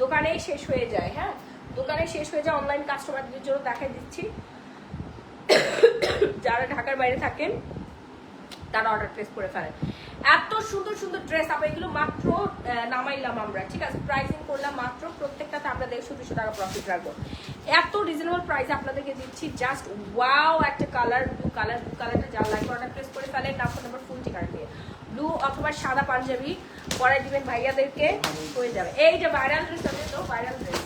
দোকানেই শেষ হয়ে যায়। হ্যাঁ, দোকানে শেষ হয়ে যায়, অনলাইন কাস্টমারদের জন্য দেখাই দিচ্ছি। যারা ঢাকার বাইরে থাকেন তারা অর্ডার প্লেস করে ফেলেন। এত সুন্দর সুন্দর ড্রেস আপনি, এগুলো মাত্র নামাইলাম আমরা, ঠিক আছে, প্রাইসিং করলাম মাত্র, প্রত্যেকটাতে আমরা 150-200 টাকা প্রফিট রাখবো। এত রিজনেবল প্রাইসে আপনাদেরকে দিচ্ছি, জাস্ট ওয়াও একটা কালার, ব্লু কালারটা যার লাগবে অর্ডার প্লেস করে ফেলেন, নাম্বার নাম্বার ফুল ঠিকানা দিয়ে। ব্লু অথবা সাদা পাঞ্জাবি পরাই দিবেন ভাইয়াদেরকে, হয়ে যাবে। এই যে ভাইরাল ড্রেস আছে তো, ভাইরাল ড্রেস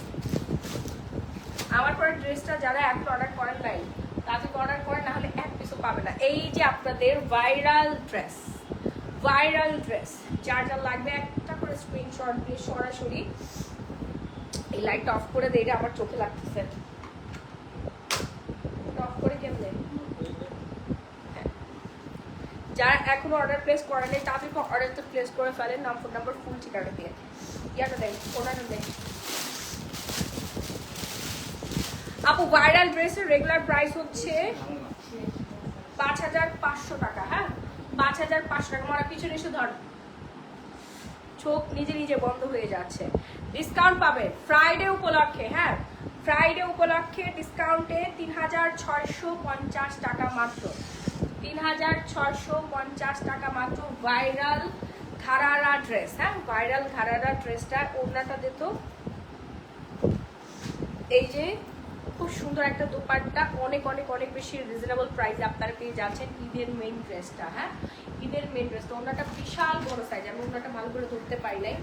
আমার পরে ড্রেসটা যারা এখন অর্ডার করেন নাই তাদেরকে অর্ডার করেন, না হলে এক পিসও পাবে না। এই যে আপনাদের ভাইরাল ড্রেস, যার যার লাগবে একটা করে স্ক্রিনশট দিয়ে সরাসরি। এই লাইটটা অফ করে দেয়, আমার চোখে লাগতেছে, অফ করে কেমনে। যারা এখনো অর্ডার প্লেস করেন নাই তাদেরকে অর্ডারটা প্লেস করে ফেলেন, নাম ফোন নাম্বার ফুল ঠিকানা দিয়ে। ইয়াটা দেন, ওনাটা দেন। আপু ভাইরাল ড্রেসের রেগুলার প্রাইস হচ্ছে 5500 টাকা। হ্যাঁ, 5500 টাকা। আমার পিছনে এসে ধর, চোখ নিজে নিজে বন্ধ হয়ে যাচ্ছে। ডিসকাউন্ট পাবে ফ্রাইডে উপলক্ষে। হ্যাঁ, ফ্রাইডে উপলক্ষে ডিসকাউন্টে 3650 টাকা মাত্র। 3650 টাকা মাত্র। ভাইরাল ঘারারা ড্রেস, হ্যাঁ ভাইরাল ঘারারা ড্রেসটা ওড়নাটা দিত এই যে খুব সুন্দর একটা দোপাট্টা, অনেক অনেক অনেক বেশি রিজনেবল প্রাইসে আপনারা পেয়ে যাচ্ছেন। ঈদের মেইন ড্রেসটা, হ্যাঁ ঈদের মেইন ড্রেসটা, ওনাটা বিশাল বড় সাইজ, আমি ওনাটা ভালো করে ধরতে পারি নাই,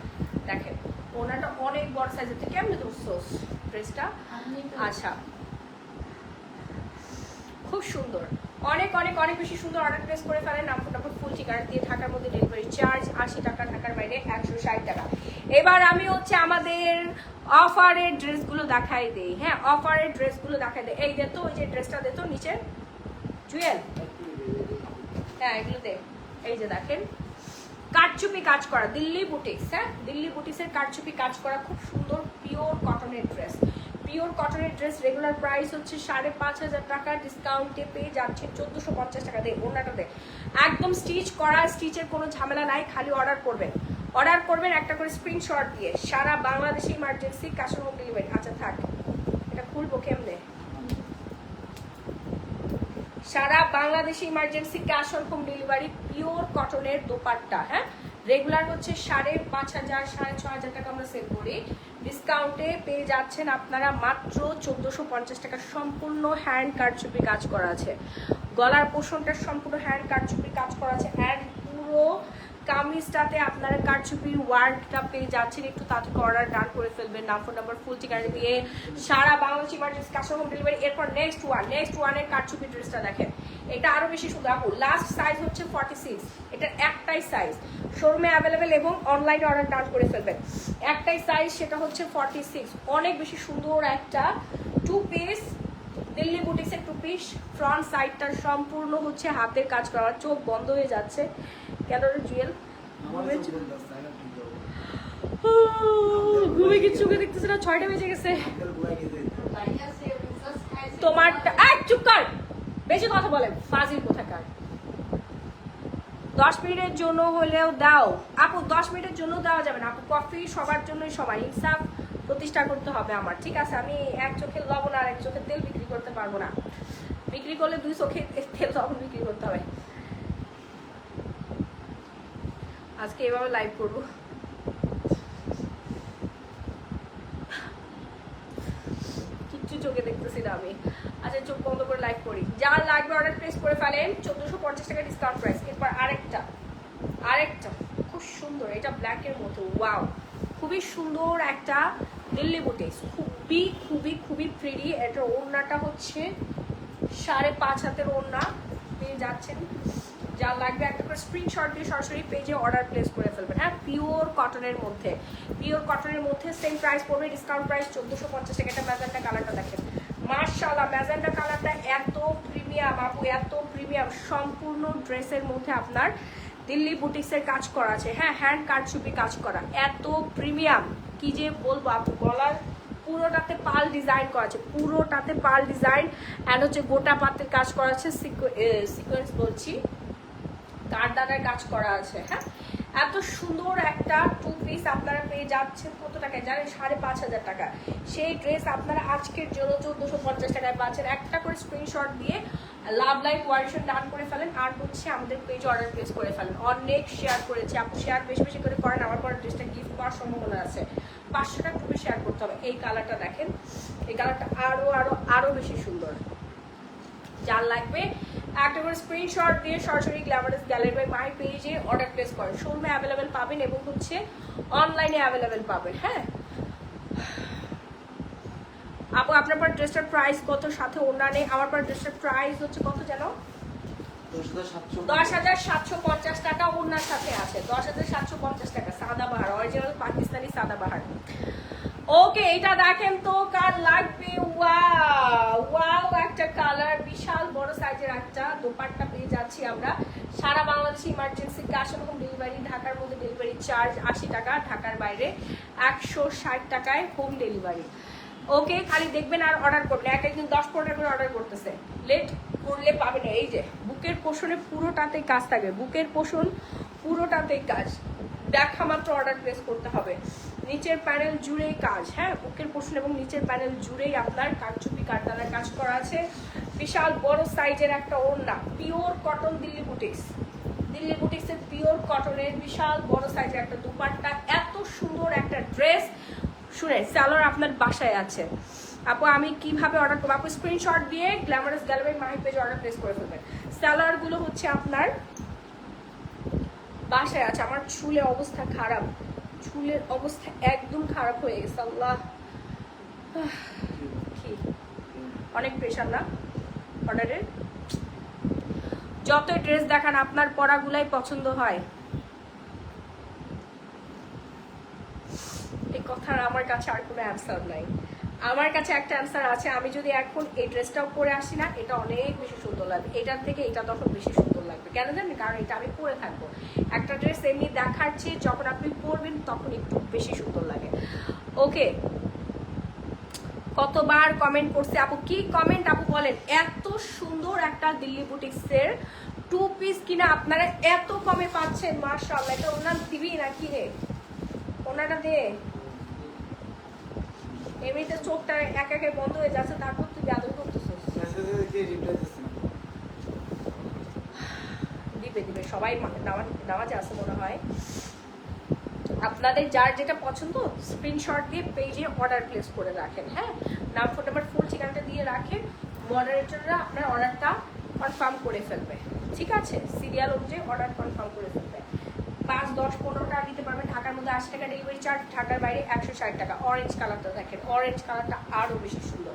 দেখেন ওনাটা অনেক বড় সাইজের। থেকে কেমনে ধরছো ড্রেসটা? আচ্ছা খুব সুন্দর, অনেক অনেক অনেক বেশি সুন্দর। অর্ডার প্লেস করে ফেলেন, নাম্বার ফুল ঠিকানা দিয়ে, ঢাকার মধ্যে ডেলিভারি চার্জ 80 টাকা, ঢাকার বাইরে 160 টাকা। এবার আমি হচ্ছে আমাদের অফারের ড্রেসগুলো দেখাই দেই, হ্যাঁ অফারের ড্রেসগুলো দেখাই দেই। এই তো ওই যে ড্রেসটা দিত নিচে জুয়েল, হ্যাঁ এগুলো দে। এই যে দেখেন কারচুপি কাজ করা দিল্লি বুটিক্স, হ্যাঁ দিল্লি বুটিক্সের কারচুপি কাজ করা খুব সুন্দর পিওর কটনের ড্রেস। পিওর কটনের ড্রেস রেগুলার প্রাইস হচ্ছে 5500 টাকা, ডিসকাউন্টে পেয়ে যাচ্ছে 1450 টাকা দিয়ে। ওনাটাতে একদম স্টিচ করা, স্টিচের কোনো ঝামেলা নাই, খালি অর্ডার করবেন। অর্ডার করবেন একটা করে স্ক্রিনশট দিয়ে, সারা বাংলাদেশে emergency cash on home delivery. আচ্ছা থাক, এটা খুলবো কেমনে? সারা বাংলাদেশে emergency cash on home delivery, pure কটনের দোপাট্টা, হ্যাঁ রেগুলার হচ্ছে 5500 6500 টাকা আমরা সেল করি, ডিসকাউন্টে পেয়ে যাচ্ছেন আপনারা মাত্র 1450 টাকা। সম্পূর্ণ হ্যান্ড কারচুপি কাজ করা আছে, গলার পোষণটা সম্পূর্ণ হ্যান্ড কারচুপি কাজ করা আছে, অ্যান্ড পুরো কামিজটাতে আপনারা কারচুপির ওয়ার্কটা পেয়ে যাচ্ছেন। একটু তাড়াতাড়ি অর্ডার ডান করে ফেলবেন, নাম্বার ফুল ঠিকানা দিয়ে, সারা Bangladesh emergency cash on home delivery. এরপর নেক্সট ওয়ানের কারচুপি ড্রেসটা দেখেন, এটা আরো বেশি সুন্দর। আপু লাস্ট সাইজ হচ্ছে 46, এটার একটাই সাইজ, শোরুমে অ্যাভেলেবেল এবং অনলাইনে অর্ডার ডান করে ফেলবেন। একটাই সাইজ, সেটা হচ্ছে 46। অনেক বেশি সুন্দর একটা টু পিস দিল্লি বুটিক্সের টু পিস, ফ্রন্ট সাইডটা সম্পূর্ণ হচ্ছে হাতের কাজ করা। চোখ বন্ধ হয়ে যাচ্ছে কেন রে জুয়েল? ঘুমে কিছু দেখতেছে না, 6টা বেজে গেছে। তোমারটা চুপ কর, বেশি কথা বলে ফাজিল কোথাকার। 10 মিনিটের জন্য হলেও দাও আপু, 10 মিনিটের জন্য দেওয়া যাবে না আপু, কফি সবার জন্যই সমান, ইনসাফ প্রতিষ্ঠা করতে হবে আমার, ঠিক আছে? আমি এক চোখের লবণ আর এক চোখের তেল বিক্রি করতে পারবো না, বিক্রি করলে 2 চোখের তেল লবণ বিক্রি করতে হবে। আজকে এভাবে লাইভ করবো, কিচ্ছু চোখে দেখতেছি না আমি। আচ্ছা চোখ বন্ধ করে লাইভ করি। যা লাগবে অর্ডার প্লেস করে ফেলেন, 1450 টাকা ডিসকাউন্ট প্রাইস। এরপর আরেকটা খুব সুন্দর, এটা ব্ল্যাকের মতো, ওয়াও খুবই সুন্দর একটা দিল্লি বুটিক্স, খুবই খুবই খুবই প্রিটি। এটার ওড়নাটা হচ্ছে 5.5 হাতের ওড়না পেয়ে যাচ্ছেন। যা লাগবে একটা করে স্ক্রিনশট দিয়ে সরাসরি পেজে অর্ডার প্লেস করে ফেলবেন, হ্যাঁ পিওর কটনের মধ্যে, সেম প্রাইস পড়বে, ডিসকাউন্ট প্রাইস 1450 টাকা। এটা ম্যাজেন্টা কালারটা দেখেন, মাশাআল্লাহ ম্যাজেন্টা কালারটা এত প্রিমিয়াম আপু, এত প্রিমিয়াম। সম্পূর্ণ ড্রেসের মধ্যে আপনার দিল্লি বুটিক্সের কাজ করা আছে, হ্যাঁ হ্যান্ড কারচুপি কাজ করা, এত প্রিমিয়াম কি যে বলবো আপু। গলার পুরোটাতে পাল ডিজাইন করা আছে, পুরোটাতে পাল ডিজাইন, অ্যান্ড হচ্ছে গোটা পাতের কাজ করা আছে, সিকোয়েন্স বলছি, কারদানার কাজ করা আছে, হ্যাঁ এত সুন্দর একটা টু পিস আপনারা পেয়ে যাচ্ছেন কত টাকায় জানেন? 5500 টাকা। সেই ড্রেস আপনারা আজকের জন্য 1450 টাকায় পাচ্ছেন। একটা করে স্ক্রিনশট দিয়ে লাভ লাইভ ওয়ারেশন ডান করে ফেলেন, আর হচ্ছে আমাদের পেজ অর্ডার প্লেস করে ফেলেন। অনেক শেয়ার করেছি আপু, শেয়ার বেশি বেশি করে করেন, আমার পরে ড্রেসটা গিফট করার সম্ভাবনা আছে। 500 টাকা খুবই শেয়ার করতে হবে। এই কালারটা দেখেন, এই কালারটা আরো আরো আরো বেশি সুন্দর। যার লাগবে একটা করে স্ক্রিনশট দিয়ে সরাসরি গ্ল্যামারাস গ্যালারি বাই মাই পেজে অর্ডার প্লেস করেন। শোরুমে অ্যাভেলেবেল পাবেন এবং হচ্ছে অনলাইনে অ্যাভেলেবেল পাবেন, হ্যাঁ আপু আপনার পর ড্রেসটার প্রাইস কত? সাথে ওড়না নেই। আমার পর ড্রেসটার প্রাইস হচ্ছে কত যেন? 10,750 টাকা ওড়নার সাথে আছে, 10,750 টাকা। সাদাবাহার, অরিজিনাল পাকিস্তানি সাদাবাহার। ওকে এটা দেখেন তো কার লাগবে? ওয়াও একটা কালার, বিশাল বড় সাইজের একটা দোপাট্টা পেয়ে যাচ্ছি আমরা। সারা বাংলাদেশে emergency cash on home delivery, ঢাকার মধ্যে ডেলিভারি চার্জ 80 টাকা, ঢাকার বাইরে 160 টাকায় হোম ডেলিভারি। ওকে খালি দেখবেন আর অর্ডার করবেন, একদিন 10-15 করে অর্ডার করতেছে, লেট করলে পাবেন। এই যে বুকের পোষণে পুরোটাতেই কাজ থাকবে, বুকের পোষণ পুরোটাতেই কাজ, দেখা মাত্র অর্ডার প্লেস করতে হবে। নিচের প্যানেল জুড়েই কাজ, হ্যাঁ বুকের পোষণ এবং নিচের প্যানেল জুড়েই আপনার কারচুপি কারদানার কাজ করা আছে। বিশাল বড় সাইজের একটা ওড়না, pure cotton Delhi boutiques, Delhi বুটিক্সের পিওর কটনের বিশাল বড় সাইজের একটা দুপাট্টা, এত সুন্দর একটা ড্রেস। শুনে স্যালোর আপনার বাসায় আছে আপু, আমি কিভাবে অর্ডার করবো? আপু স্ক্রিনশট দিয়ে গ্ল্যামারাস গ্যালারি মাই পেজে অর্ডার প্লেস করে ফেলবেন। স্যালোয়ার গুলো হচ্ছে আপনার বাসায় আছে। আমার চুলের অবস্থা খারাপ, চুলের অবস্থা একদম খারাপ হয়ে গেছে। আল্লাহ, কি অনেক প্রেশার না অর্ডারের। যত ড্রেস দেখান আপনার পরাগুলাই পছন্দ হয়, এই কথার আমার কাছে আর কোনো অ্যান্সার নাই। আমার কাছে একটা অ্যান্সার আছে, আমি যদি এখন এই ড্রেসটাও পরে আসি না, এটা অনেক বেশি সুন্দর লাগবে, এটার থেকে এটা তখন বেশি সুন্দর লাগবে। কেন জানেন? কারণ এটা আমি পরে থাকবো। একটা ড্রেস এমনি দেখার চেয়ে যখন আপনি পরবেন তখন একটু বেশি সুন্দর লাগে। ওকে, কতবার কমেন্ট করছে আপু, কি কমেন্ট আপু বলেন? এত সুন্দর একটা দিল্লি বুটিক্সের 2 পিস কিনা আপনারা এত কমে পাচ্ছেন, মাশাআল্লাহ। এটা ওনার দিবি না কি রে? ওনাটা দে, এমনিতে চোখটা এক একে বন্ধ হয়ে যাচ্ছে, তারপর তুই আদর করতেছিস। দিবে দিবে, সবাই নামাজে আছে মনে হয়। আপনাদের যার যেটা পছন্দ স্ক্রিনশট দিয়ে পেজে অর্ডার প্লেস করে রাখেন। হ্যাঁ, নাম, ফোন নাম্বার, ফুল ঠিকানাটা দিয়ে রাখেন। মডারেটররা আপনার অর্ডারটা কনফার্ম করে ফেলবে। ঠিক আছে, সিরিয়াল অনুযায়ী অর্ডার কনফার্ম করে ফেলবে। 5, 10, 15 টাকা দিতে পারবেন। ঢাকার মধ্যে 80 টাকা ডেলিভারি চার্জ, ঢাকার বাইরে 160 টাকা। অরেঞ্জ কালারটা দেখেন, অরেঞ্জ কালারটা আরও বেশি সুন্দর,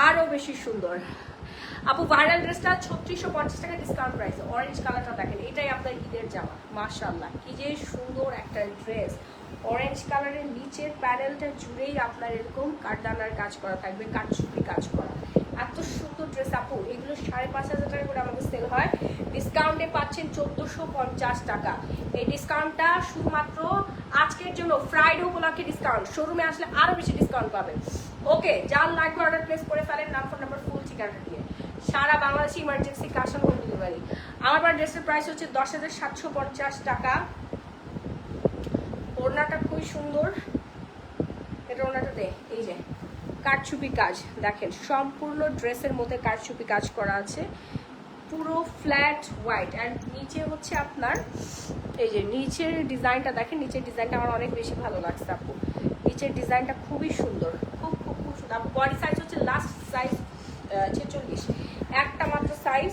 আরও বেশি সুন্দর। আপু ভাইরাল ড্রেসটা 3650 টাকা ডিসকাউন্ট প্রাইসে। অরেঞ্জ কালারটা দেখেন, এটাই আপনার ঈদের জামা। মাশাআল্লাহ, কি যে সুন্দর একটা ড্রেস। অরেঞ্জ কালারের নিচের প্যানেলটা জুড়েই আপনার এরকম কাঠদানার কাজ করা থাকবে, কাঠচুপি কাজ করা। এত সুন্দর ড্রেস আপু, এগুলো 5500 টাকা করে আমাদের সেল হয়। ডিসকাউন্টে পাচ্ছেন 1450 টাকা। এই ডিসকাউন্টটা শুধুমাত্র আজকের জন্য, ফ্রাইডে উপলক্ষে ডিসকাউন্ট। শোরুমে আসলে আরও বেশি ডিসকাউন্ট পাবেন। ওকে, যার লাগবে অর্ডার প্লেস করে ফেলেন, নাম, ফোন নাম্বার, ফুল ঠিকানা দিয়ে। সারা বাংলাদেশে emergency cash on home delivery. আমার ড্রেসের প্রাইস হচ্ছে 10,750 টাকা। ওড়নাটা খুবই সুন্দর, এটা ওড়নাটাতে এই যে কারচুপি কাজ দেখেন, সম্পূর্ণ ড্রেসের মধ্যে কারচুপি কাজ করা আছে, পুরো ফ্ল্যাট হোয়াইট। অ্যান্ড নিচে হচ্ছে আপনার এই যে নিচের ডিজাইনটা দেখেন, নিচের ডিজাইনটা আমার অনেক বেশি ভালো লাগছে আপু। নিচের ডিজাইনটা খুবই সুন্দর, খুব খুব খুব সুন্দর। আপু বডি সাইজ হচ্ছে লাস্ট সাইজ 46, একটা মাত্র সাইজ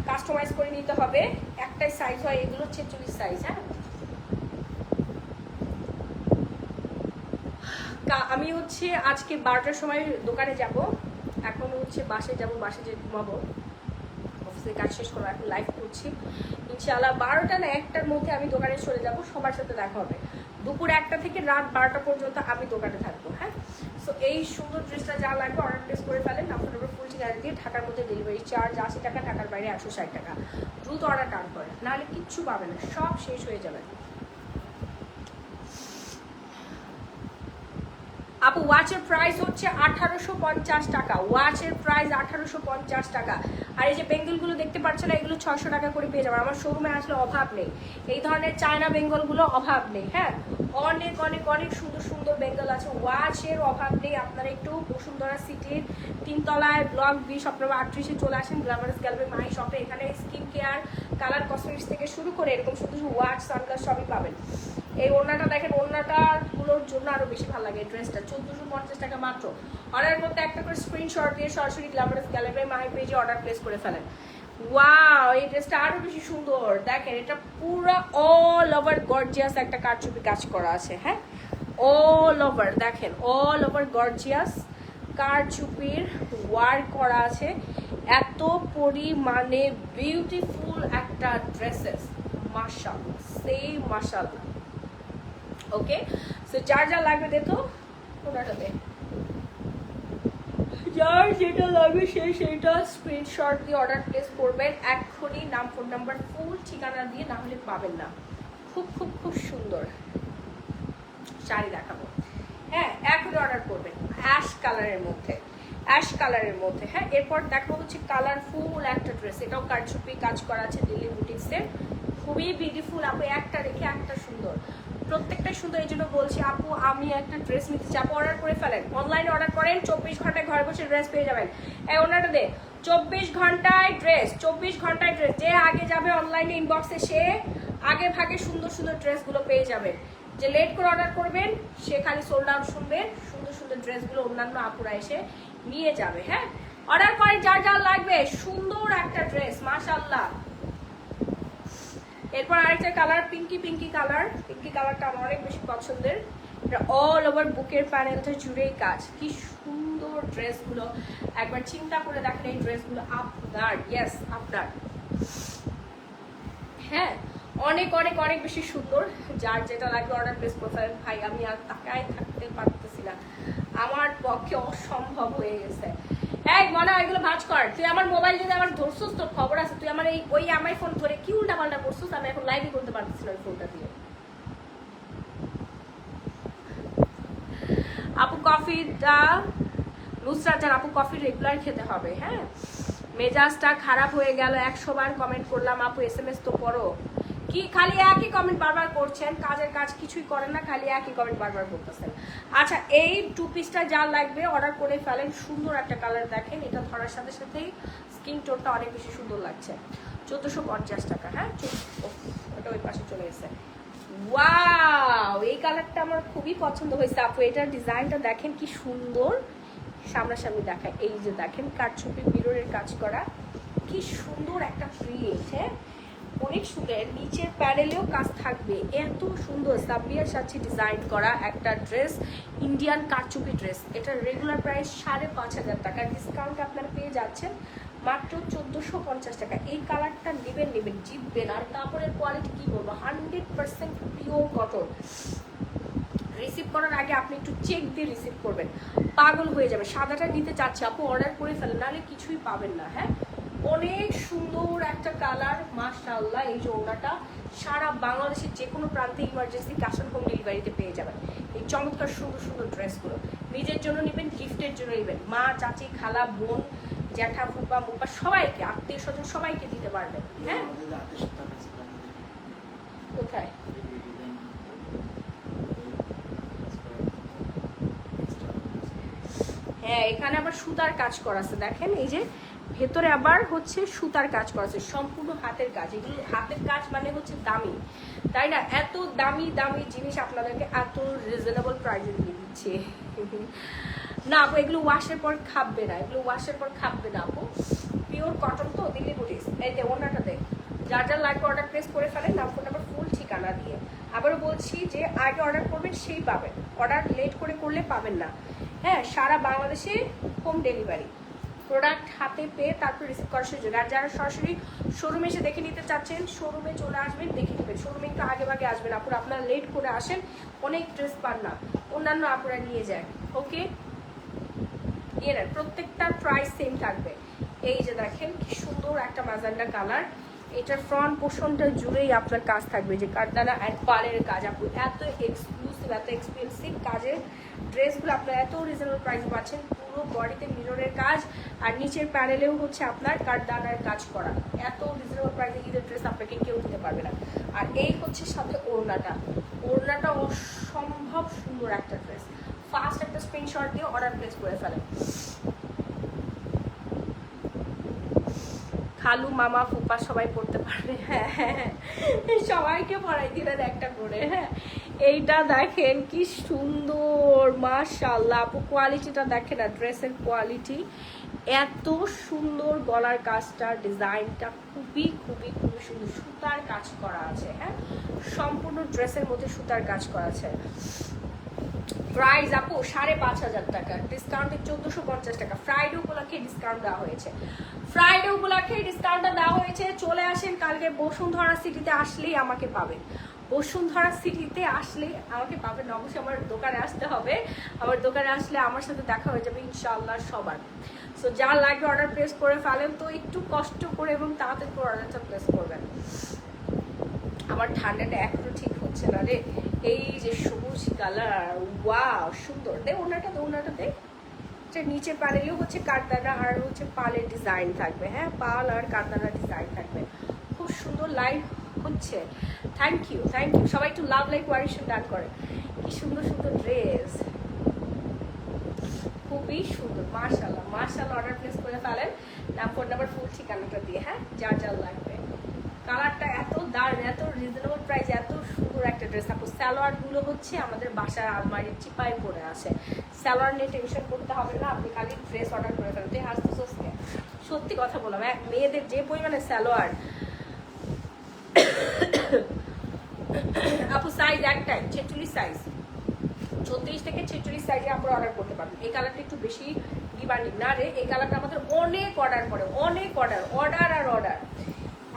কাস্টমাইজ করে নিতে হবে। একটাই সাইজ হয়, এগুলো 46 সাইজ। হ্যাঁ, আমি হচ্ছে আজকে 12টার সময় দোকানে যাব, এখন হচ্ছে বাসে যাব, বাসে যে ঘুমাবো, অফিসের কাজ শেষ করবো, এখন লাইভ করছি। ইনশাআল্লাহ 12টা না 1টার মধ্যে আমি দোকানে চলে যাব, সবার সাথে দেখা হবে। দুপুর 1টা থেকে রাত 12টা পর্যন্ত আমি দোকানে থাকবো। হ্যাঁ, সো এই সুন্দর ড্রেসটা যা লাগবে অর্ডার প্লেস করে ফেলেন। আপনার ফুল ঠিকানা দিয়ে, ঢাকার মধ্যে ডেলিভারি চার্জ 80 টাকা, ঢাকার বাইরে 160 টাকা। দ্রুত অর্ডার টান করেন, নাহলে কিচ্ছু পাবে না, সব শেষ হয়ে যাবে। আপু ওয়াচের প্রাইস হচ্ছে 1850 টাকা, ওয়াচের প্রাইস 1850 টাকা। আর এই যে বেঙ্গলগুলো দেখতে পাচ্ছেন, এগুলো 600 টাকা করে পেয়ে যাবেন। আমার শোরুমে আসলে অভাব নেই, এই ধরনের চায়না বেঙ্গলগুলো অভাব নেই। হ্যাঁ, অনেক অনেক অনেক সুন্দর সুন্দর বেঙ্গল আছে, ওয়াচের অভাব নেই। আপনারা একটু বসুন্ধরা সিটির 3 তলায় ব্লক 20 অক্টোবর 38-এ চলে আসেন, গ্ল্যামারাস গ্যালারি মাই শপে। এখানে স্কিন কেয়ার, কালার কসমেটিক্স থেকে শুরু করে এরকম শুধু ওয়াচ, সানগ্লাস সবই পাবেন। এই ওড়নাটা দেখেন, ওড়নাটাগুলোর জন্য আরো বেশি ভালো লাগে। ড্রেসটা 1450 টাকা মাত্র। অর্ডার করতে একটা করে স্ক্রিনশট দিয়ে সরাসরি গ্ল্যামারাস গ্যালারি মাই পেজে অর্ডার প্লেস করে ফেলেন। ওয়াও, এই ড্রেসটা আরো বেশি সুন্দর দেখেন, এটা পুরো অল ওভার গর্জিয়াস একটা কারচুপি কাজ করা আছে। হ্যাঁ, অল ওভার দেখেন, অল ওভার গর্জিয়াস কারচুপির ওয়ার্ক করা আছে। এত পরিমাণে বিউটিফুল একটা ড্রেসেস, মাশাআল্লাহ, সেই মাশাআল্লাহ। ওকে, সো যার যা লাগবে দেখো ওনাটাতে, যার যেটা লাগবে সেইটা স্ক্রিনশট দিয়ে অর্ডার প্লেস করবেন এক্ষুনি, নাম, ফোন নাম্বার, ফুল ঠিকানা দিয়ে, না হলে পাবেন না। খুব খুব খুব সুন্দর শাড়ি দেখাবো। হ্যাঁ, এখনই অর্ডার করবেন। অ্যাশ কালারের মধ্যে, অ্যাশ কালারের মধ্যে। হ্যাঁ, এরপর দেখাবো হচ্ছে কালারফুল একটা ড্রেস, এটাও কারচুপি কাজ করা আছে দিল্লি বুটিক্সের, খুবই বিউটিফুল। আপু একটা রেখে একটা সুন্দর, প্রত্যেকটা সুন্দর। এই জন্য বলছি আপু আমি একটা ড্রেস নিতে চাই, আপু অর্ডার করে ফেলেন, অনলাইনে অর্ডার করেন, 24 ঘন্টায় ঘরে বসে ড্রেস পেয়ে যাবেন। এই ওনাটা দে, 24 ঘন্টায় ড্রেস, 24 ঘন্টায় ড্রেস। যে আগে যাবে অনলাইনে ইনবক্সে সে আগে ভাগে সুন্দর সুন্দর ড্রেসগুলো পেয়ে যাবে। যে লেট করে অর্ডার করবেন সে খালি সোল্ড আউট শুনবে, সুন্দর সুন্দর ড্রেসগুলো অন্যান্য আপুরা এসে নিয়ে যাবে। হ্যাঁ, অর্ডার করেন যার যার লাগবে। সুন্দর একটা ড্রেস মাশাআল্লাহ। এরপর আরেকটা কালার পিঙ্কি কালার। পিঙ্কি কালারটা আমার অনেক বেশি পছন্দের। এটা অল ওভার বুকের প্যানেলটা জুড়েই কাজ। কি সুন্দর ড্রেসগুলো, একবার চিন্তা করে দেখেন এই ড্রেসগুলো আপনার, ইয়েস আপনার। হ্যাঁ, অনেক অনেক অনেক বেশি সুন্দর। যার যেটা লাগবে অর্ডার প্লেস করতে। ভাই আমি আর তাকায় থাকতে পারতেছি না, আমার পক্ষে অসম্ভব হয়ে গেছে। এই মনে হয় এগুলো ভাঁজ কর, তুই আমার মোবাইল যদি আমার ধরছিস তোর খবর আছে। তুই আমার এই ওই আমার ফোন ধরে কি উল্টা পাল্টা করছিস, আমি এখন লাইভই করতে পারতেছি না ওই ফোনটা দিয়ে। আপু কফিটা নুসরাত জান, আপু কফি রেগুলার খেতে হবে। হ্যাঁ, মেজাজটা খারাপ হয়ে গেল, 100 বার কমেন্ট করলাম আপু SMS তো পড়ো। কি খালি একই কমেন্ট বারবার করছেন, কাজের কাজ কিছুই করেন না, খালি একই কমেন্ট বারবার করতেছেন। আচ্ছা, এই 2 পিসটা যা লাগবে অর্ডার করে ফেলেন। সুন্দর একটা কালার দেখেন, এটা ধরার সাথে সাথেই স্কিন টোনটা অনেক বেশি সুন্দর লাগছে। 1450 টাকা। হ্যাঁ, ওটা ওই পাশে চলে গেছে। ওয়াও, এই কালারটা আমার খুবই পছন্দ হয়েছে আপু। এটার ডিজাইনটা দেখেন কি সুন্দর, সামনাসামনি দেখায়। এই যে দেখেন কারচুপি মিররের কাজ করা, কি সুন্দর একটা প্রিন্ট। হ্যাঁ, অনেক সুন্দর। নিচের প্যানেলেও কাজ থাকবে, এত সুন্দর সাবিয়ার সাথে ডিজাইন করা একটা ড্রেস, ইন্ডিয়ান কারচুপি ড্রেস। এটা রেগুলার প্রাইস 5500 টাকা, ডিসকাউন্ট আপনারা পেয়ে যাচ্ছেন মাত্র 1450 টাকা। এই কালারটা নেবেন জিতবেন। আর কাপড়ের কোয়ালিটি কি বলবো, 100% পিওর কটন। রিসিভ করার আগে আপনি একটু চেক দিয়ে রিসিভ করবেন, পাগল হয়ে যাবে। সাদাটা নিতে চাচ্ছি আপু, অর্ডার করে ফেলেন, নাহলে কিছুই পাবেন না। হ্যাঁ, অনেক সুন্দর একটা কালার মাশাআল্লাহ। এই যে ওনাটা সারা বাংলাদেশের যে কোনো প্রান্তে ইমার্জেন্সি ক্যাশ অন হোম ডেলিভারিতে পেয়ে যাবেন এই চমৎকার সুন্দর সুন্দর ড্রেসগুলো। নিজের জন্য নেবেন, গিফটের জন্য নেবেন, মা চাচি খালা বোন জ্যাঠা ফুপা মুপা সবাইকে, আত্মীয় স্বজন সবাইকে দিতে পারবেন। হ্যাঁ, কোথায় হ্যাঁ, এখানে আবার সুতার কাজ করা আছে দেখেন। এই যে ভেতরে আবার হচ্ছে সুতার কাজ করা আছে, সম্পূর্ণ হাতের কাজ। এগুলো হাতের কাজ মানে হচ্ছে দামি, তাই না? এত দামি দামি জিনিস আপনাদেরকে এত রিজনেবল প্রাইসে দিয়ে দিচ্ছে না আপু। এগুলো ওয়াশের পর খাববে না, এগুলো ওয়াশের পর খাববে না আপু। পিওর কটন তো, দিল্লি বুটিক্স। এই যে ওনাটাতে যার যার লাগবে অর্ডার প্লেস করে ফেলেন, নাম ফোন নাম্বার ফুল ঠিকানা দিয়ে। আবারও বলছি যে আগে অর্ডার করবেন সেই পাবেন, অর্ডার লেট করলে পাবেন না। হ্যাঁ, সারা বাংলাদেশে হোম ডেলিভারি, প্রোডাক্ট হাতে পেয়ে তারপর রিসিভ করার সুযোগ। আর যারা সরাসরি শোরুমে এসে দেখে নিতে চাচ্ছেন, শোরুমে চলে আসবেন, দেখে নেবেন। শোরুমে একটু আগে ভাগে আসবেন আপুরা, আপনারা লেট করে আসেন, অনেক ড্রেস পান না, অন্যান্য আপুরা নিয়ে যায়। ওকে, এর প্রত্যেকটার প্রাইস সেম থাকবে। এই যে দেখেন কি সুন্দর একটা ম্যাজেন্ডা কালার, এটার ফ্রন্ট পোর্শনটা জুড়েই আপনার কাজ থাকবে, যে কারদানা অ্যান্ড পালের কাজ। আপু এত এক্সক্লুসিভ এত এক্সপেন্সিভ কাজের ড্রেসগুলো আপনার এত রিজনেবল প্রাইসে পাচ্ছেন। পুরো বডিতে মিররের কাজ, আর নিচের প্যানেলেও হচ্ছে আপনার কারদানার কাজ করা। এত রিজনেবল প্রাইসে ঈদের ড্রেস আপনাকে কেউ দিতে পারবে না। আর এই হচ্ছে সাথে ওড়নাটা, ওড়নাটা অসম্ভব সুন্দর একটা ড্রেস। ফার্স্ট একটা স্ক্রিনশট দিয়ে অর্ডার প্লেস করে ফেলেন। খালু মামা ফুপা সবাই পড়তে পারবে। হ্যাঁ হ্যাঁ, সবাইকে পড়াই দিলেন একটা করে। হ্যাঁ, এইটা দেখেন কি সুন্দর মাশাআল্লাহ আপু, কোয়ালিটিটা দেখেন না, ড্রেসের কোয়ালিটি এত সুন্দর। গলার কাজটা ডিজাইনটা খুবই খুবই খুবই সুন্দর, সুতার কাজ করা আছে। হ্যাঁ, সম্পূর্ণ ড্রেসের মধ্যে সুতার কাজ করা আছে। প্রাইস আপু 5500 টাকা, ডিসকাউন্টে 1450 টাকা। ফ্রাইডে উপলক্ষে ডিসকাউন্ট দেওয়া হয়েছে, ফ্রাইডে উপলক্ষে ডিসকাউন্টটা দেওয়া হয়েছে। চলে আসেন, কালকে বসুন্ধরা সিটিতে আসলেই আমাকে পাবেন, বসুন্ধরা সিটিতে আসলে আমাকে পাবেন। অবশ্যই আমার দোকানে আসতে হবে, আমার দোকানে আসলে আমার সাথে দেখা হয়ে যাবে ইনশাআল্লাহ সবার। সো যা লাগবে অর্ডার প্লেস করে ফেলেন, তো একটু কষ্ট করে এবং তাড়াতাড়ি করে অর্ডারটা প্লেস করবেন। আমার ঠান্ডাটা এখনো ঠিক হচ্ছে না রে। এই যে সবুজ কালার, ওয়াও সুন্দর। দে ওনাটা দে, ওনাটা দে। নিচের প্যানেলেও হচ্ছে কারদানা আর হচ্ছে পালের ডিজাইন থাকবে। হ্যাঁ, পাল আর কারদানা ডিজাইন থাকবে, খুব সুন্দর। লাইভ হচ্ছে, থ্যাংক ইউ থ্যাংক ইউ। সবাই একটু লাভ লাইক ওয়ারিশন ডান করে। কি সুন্দর সুন্দর ড্রেস, খুবই সুন্দর, মাশাআল্লাহ মাশাআল্লাহ। অর্ডার প্লেস করে ফেলেন নাম, ফোন নাম্বার, ফুল ঠিকানাটা দিয়ে। হ্যাঁ, যার যার লাগবে। কালারটা এত দারুণ, এত রিজনেবল প্রাইস, এত সুন্দর একটা ড্রেস আপু। সালোয়ার গুলো হচ্ছে আমাদের বাসার আলমারির চিপায় পড়ে আছে, সালোয়ার নিয়ে টেনশন করতে হবে না, আপনি খালি ড্রেস অর্ডার করে ফেলেন। তুই হাসতেছসকে, সত্যি কথা বললাম, মেয়েদের যে পরিমাণে সালোয়ার আপু, সাইজ একটাই 46 সাইজ, 36 থেকে 46 সাইজে আপনারা অর্ডার করতে পারবেন। এই কালারটা একটু বেশি ডিমান্ডিং না রে, এই কালারটা আমাদের অনেক অর্ডার করে, অনেক অর্ডার আর অর্ডার।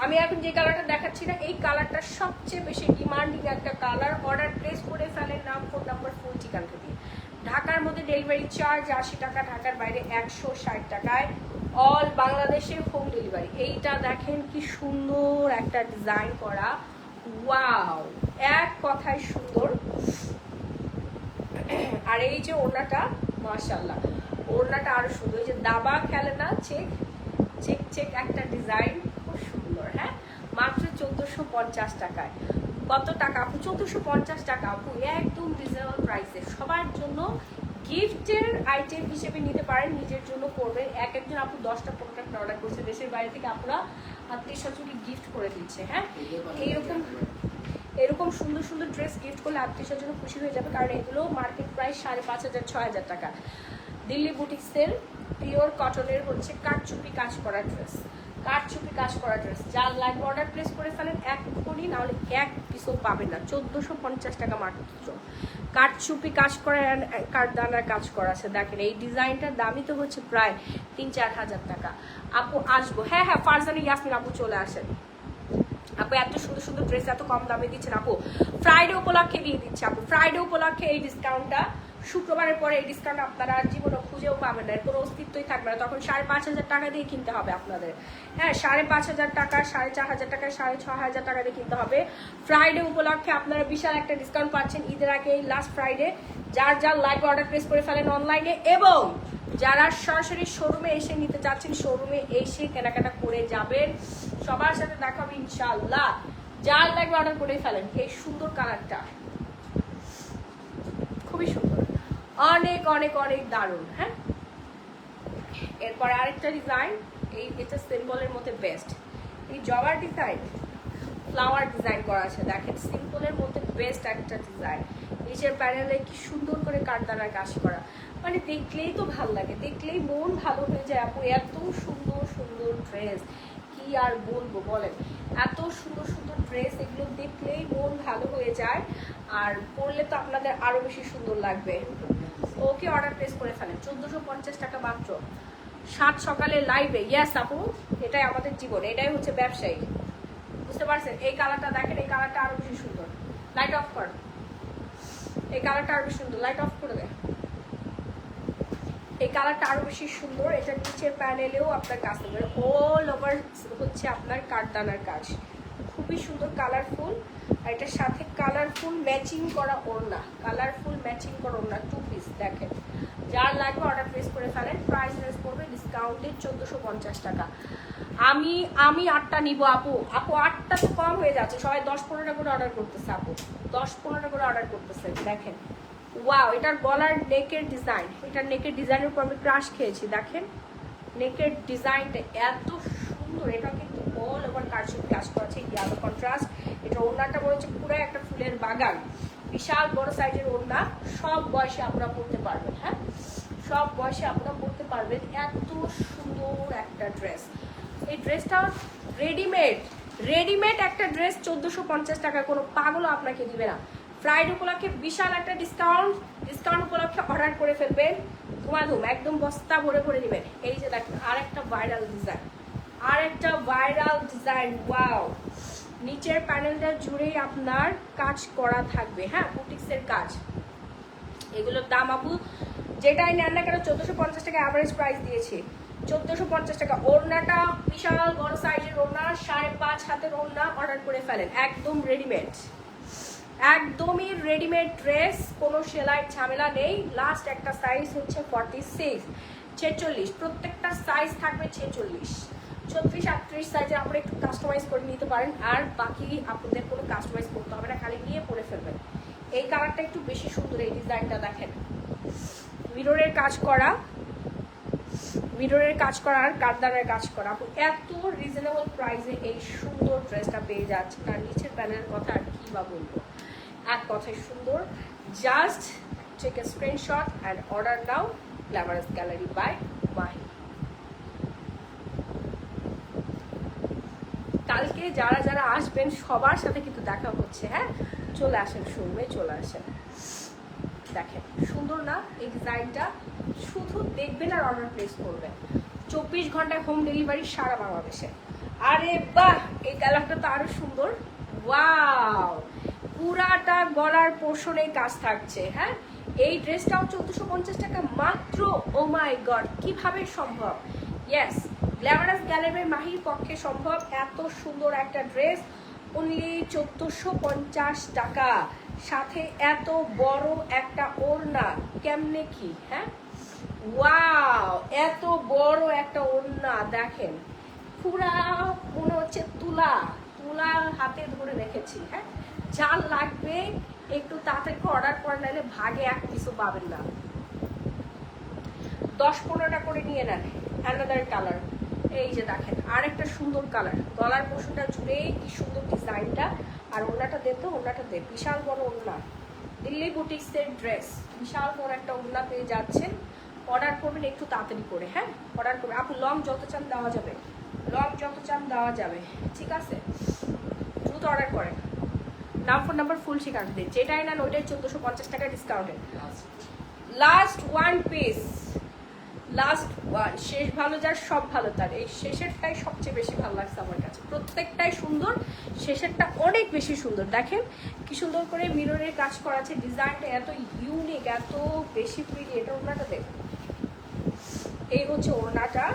আমি এখন যে কালারটা দেখাচ্ছি না, এই কালারটা সবচেয়ে বেশি ডিমান্ডিং একটা কালার। অর্ডার প্লেস করে ফেলেন নাম, ফোন নাম্বার, ফুল ঠিকানা দিয়ে। ঢাকার মধ্যে ডেলিভারি চার্জ 80 টাকা, ঢাকার বাইরে 160 টাকায়, অল বাংলাদেশে হোম ডেলিভারি। এইটা দেখেন কি সুন্দর একটা ডিজাইন করা, ওয়াও, এক কথায় সুন্দর। আর এই যে ওড়নাটা, মাশাআল্লাহ, ওড়নাটা আরো সুন্দর। এই যে দাবা খেলে না, চেক চেক চেক একটা ডিজাইন, খুব সুন্দর। হ্যাঁ, মাত্র 1450 টাকায়। কত টাকা আপু? 1450 টাকা আপু, একদম রিজনেবল প্রাইসে। সবার জন্য গিফটের আইটেম হিসেবে নিতে পারেন, নিজের জন্য করবেন। এক একজন আপু 10টা 15টা অর্ডার করছে, দেশের বাইরে থেকে আপনারা আত্মীয় স্বজনকে গিফট করে দিচ্ছে। হ্যাঁ, এরকম সুন্দর সুন্দর ড্রেস গিফট করলে আত্মীয় স্বজন খুশি হয়ে যাবে, কারণ এগুলো মার্কেট প্রাইস 5500 6000 টাকা। দিল্লি বুটিক্সের পিওর কটনের হচ্ছে কাঠচুপি কাজ করা ড্রেস, কাঠচুপি কাজ করা ড্রেস। যার লাগবে অর্ডার প্লেস করে ফেলেন এখনই, নাহলে এক পিসও পাবেন না। 1450 টাকা মাত্র। কাঠচুপি কাজ করা, কাঠদানার কাজ করা আছে। দেখেন এই ডিজাইনটার দামই তো হচ্ছে প্রায় 3-4 হাজার টাকা। আপু আসবো, হ্যাঁ হ্যাঁ, ফারজানা ইয়াসমিন আপু চলে আসেন। আপু এত সুন্দর সুন্দর ড্রেস এত কম দামে দিচ্ছেন আপু, ফ্রাইডে উপলক্ষে দিয়ে দিচ্ছে আপু। ফ্রাইডে উপলক্ষে এই ডিসকাউন্টটা, শুক্রবারের পরে এই ডিসকাউন্ট আপনারা জীবনে খুঁজেও পাবেন না, এর কোনো অস্তিত্বই থাকবে না। তখন 5500 টাকা দিয়ে কিনতে হবে আপনাদের। হ্যাঁ, 5500 টাকা, 4500 টাকা, 6500 টাকা দিয়ে কিনতে হবে। ফ্রাইডে উপলক্ষে আপনারা বিশাল একটা ডিসকাউন্ট পাচ্ছেন ঈদের আগে, এই লাস্ট ফ্রাইডে। যার যার লাইভ অর্ডার প্লেস করে ফেলেন অনলাইনে, এবং যারা সরাসরি শোরুমে এসে নিতে চাচ্ছেন, শোরুমে এসে কেনাকাটা করে যাবেন। সবার সাথে দেখা হবে ইনশাআল্লাহ। যার লাগবে অর্ডার করে ফেলেন। এই সুন্দর কালারটা খুবই সুন্দর, অনেক অনেক অনেক দারুণ। হ্যাঁ, এরপরে আরেকটা ডিজাইন, এটা সিম্বলের মধ্যে বেস্ট। এই জবার ডিজাইন, ফ্লাওয়ার ডিজাইন করা আছে। দেখেন সিম্পলের মধ্যে বেস্ট একটা ডিজাইন। নিচের প্যানেলে কি সুন্দর করে কাঠদানার কাজ করা, মানে দেখলেই তো ভালো লাগে, দেখলেই মন ভালো হয়ে যায় আপু। এত সুন্দর সুন্দর ড্রেস, কি আর বলবো বলেন, এত সুন্দর সুন্দর ড্রেস, এগুলো দেখলেই মন ভালো হয়ে যায়, আর পরলে তো আপনাদের আরো বেশি সুন্দর লাগবে। ওকে, অর্ডার প্লেস করে ফেলেন। 1450 টাকা মাত্র। 7 সকালে লাইভে, ইয়েস আপু, এটাই আমাদের জীবন, এটাই হচ্ছে ব্যবসায়ী, বুঝতে পারছেন? এই কালারটা দেখেন, এই কালারটা আরো বেশি সুন্দর। লাইট অফ কর, এই কালারটা আরো বেশি সুন্দর, লাইট অফ করে দে। এই কালারটা আরো বেশি সুন্দর। এটা নিচের প্যানেলেও আপনার কাজ করবে, অল ওভার হচ্ছে আপনার কাঠদানার কাজ, খুবই সুন্দর, কালারফুল। আর এটার সাথে কালারফুল ম্যাচিং করা ওড়না, কালারফুল ম্যাচিং করা ওড়না, 2 পিস। দেখেন যার লাগবে অর্ডার প্লেস করে ফেলেন। প্রাইস রেস করবে ডিসকাউন্টে 1450 টাকা। আমি 8টা নিব আপু। আপু 8টা তো কম হয়ে যাচ্ছে, সবাই 10-15টা করে অর্ডার করতেছে আপু, 10-15টা করে অর্ডার করতেছে। দেখেন ওয়াও, এটার গলার নেকের ডিজাইন, এটার নেকের ডিজাইনের উপর আমি ক্রাশ খেয়েছি। দেখেন নেকের ডিজাইনটা এত সুন্দর, এটা কিন্তু অল ওভার কারচুপি কাজ করা আছে, ইয়ালো কন্ট্রাস্ট। এটা ওড়নাটা মনে হচ্ছে পুরো একটা ফুলের বাগান, বিশাল বড় সাইজের ওড়না। সব বয়সে আপনারা পড়তে পারবেন। হ্যাঁ, সব বয়সে আপনারা পড়তে পারবেন। এত সুন্দর একটা ড্রেস, এই ড্রেসটা রেডিমেড একটা ড্রেস 1450 টাকা, কোনো পাগলও আপনাকে দিবে না। ফ্রাইডে উপলক্ষে বিশাল একটা ডিসকাউন্ট উপলক্ষে অর্ডার করে ফেলবেন, ধুমাধুম একদম বস্তা ভরে ভরে নেবেন। এই যে দেখেন আরেকটা ভাইরাল ডিজাইন, ওয়াও, নিচের প্যানেলটা জুড়েই আপনার কাজ করা থাকবে। হ্যাঁ, বুটিক্সের কাজ। এগুলোর দাম আপু যেটাই নেন না কেন 1450 টাকা অ্যাভারেজ প্রাইস দিয়েছি, 1450 টাকা। ওড়নাটা বিশাল বড় সাইজের ওড়না, 5.5 হাতের ওড়না। অর্ডার করে ফেলেন, একদম রেডিমেড, একদমই রেডিমেড ড্রেস, কোনো সেলাই ঝামেলা নেই। লাস্ট একটা সাইজ হচ্ছে 46, প্রত্যেকটা সাইজ থাকবে 46, 36, 38 সাইজে আপনারা একটু কাস্টমাইজ করে নিতে পারেন, আর বাকি আপনাদের কোনো কাস্টমাইজ করতে হবে না, খালি নিয়ে পরে ফেলবেন। এই কালারটা একটু বেশি সুন্দর, এই ডিজাইনটা দেখেন, মিররের কাজ করা, আর কারদানের কাজ করা। আপু এত রিজনেবল প্রাইসে এই সুন্দর ড্রেসটা পেয়ে যাচ্ছে, তার নিচের প্যানেলের কথা আর কি বা বলবো, এক কথায় সুন্দর। Just take a screenshot and order now. Glamorous gallery by Mahi. কালকে যারা যারা আসবেন সবার সাথে কিন্তু দেখা হচ্ছে। হ্যাঁ, চলে আসেন শোরুমে, চলে আসেন। দেখেন সুন্দর না এই ডিজাইনটা? শুধু দেখবেন আর অর্ডার প্লেস করবেন। 24 ঘন্টায় হোম ডেলিভারি সারা বাংলাদেশে। আরে বাহ, এই কালারটা তো আরো সুন্দর। ওয়াও, পুরাটা গলার পোর্শনে কাজ থাকছে। হ্যাঁ, এই ড্রেসটাও 1450 টাকা মাত্র। ও মাই গড, কিভাবে সম্ভব? ইয়েস, গ্ল্যামারাস গ্যালারির মাহির পক্ষে সম্ভব। এত সুন্দর একটা ড্রেস অনলি 1450 টাকা, সাথে এত বড় একটা ওড়না। কেমনে কি? হ্যাঁ, ওয়াও, এত বড় একটা ওড়না দেখেন, পুরা মনে হচ্ছে তুলা হাতে ধরে রেখেছি। হ্যাঁ, যা লাগবে একটু তাড়াতাড়ি অর্ডার করে নিলে ভাগে এক কিছু পাবেন না। 10-15টা করে নিয়ে নেন। অ্যানাদার কালার, এই যে দেখেন আরেকটা সুন্দর কালার। গলার পোর্শনটা জুড়ে কি সুন্দর ডিজাইনটা। আর ওড়নাটা দেখতো, ওড়নাটা দেখ, বিশাল বড় ওড়না। দিল্লি বুটিক্সের ড্রেস, বিশাল বড় একটা ওড়না পেয়ে যাচ্ছেন। অর্ডার করবেন একটু তাড়াতাড়ি করে। হ্যাঁ, অর্ডার করবেন। আপনি লং যত চান দেওয়া যাবে, ঠিক আছে? দ্রুত অর্ডার করেন। নাম, ফোন নাম্বার, ফুল ঠিকানা দিন। যেটাই নেন ওইটাই 1450 টাকা ডিসকাউন্টে। Last one piece, last one. শেষ ভালো যার সব ভালো তার। এই শেষেরটাই সবচেয়ে বেশি ভালো লাগছে আমার কাছে। প্রত্যেকটাই সুন্দর, শেষেরটা অনেক বেশি সুন্দর। দেখেন কি সুন্দর করে মিররের কাজ করা আছে। ডিজাইনটা এত ইউনিক, এত বেশি প্রিটি। এটা ওড়নাটা দেখুন, এই হচ্ছে ওড়নাটা।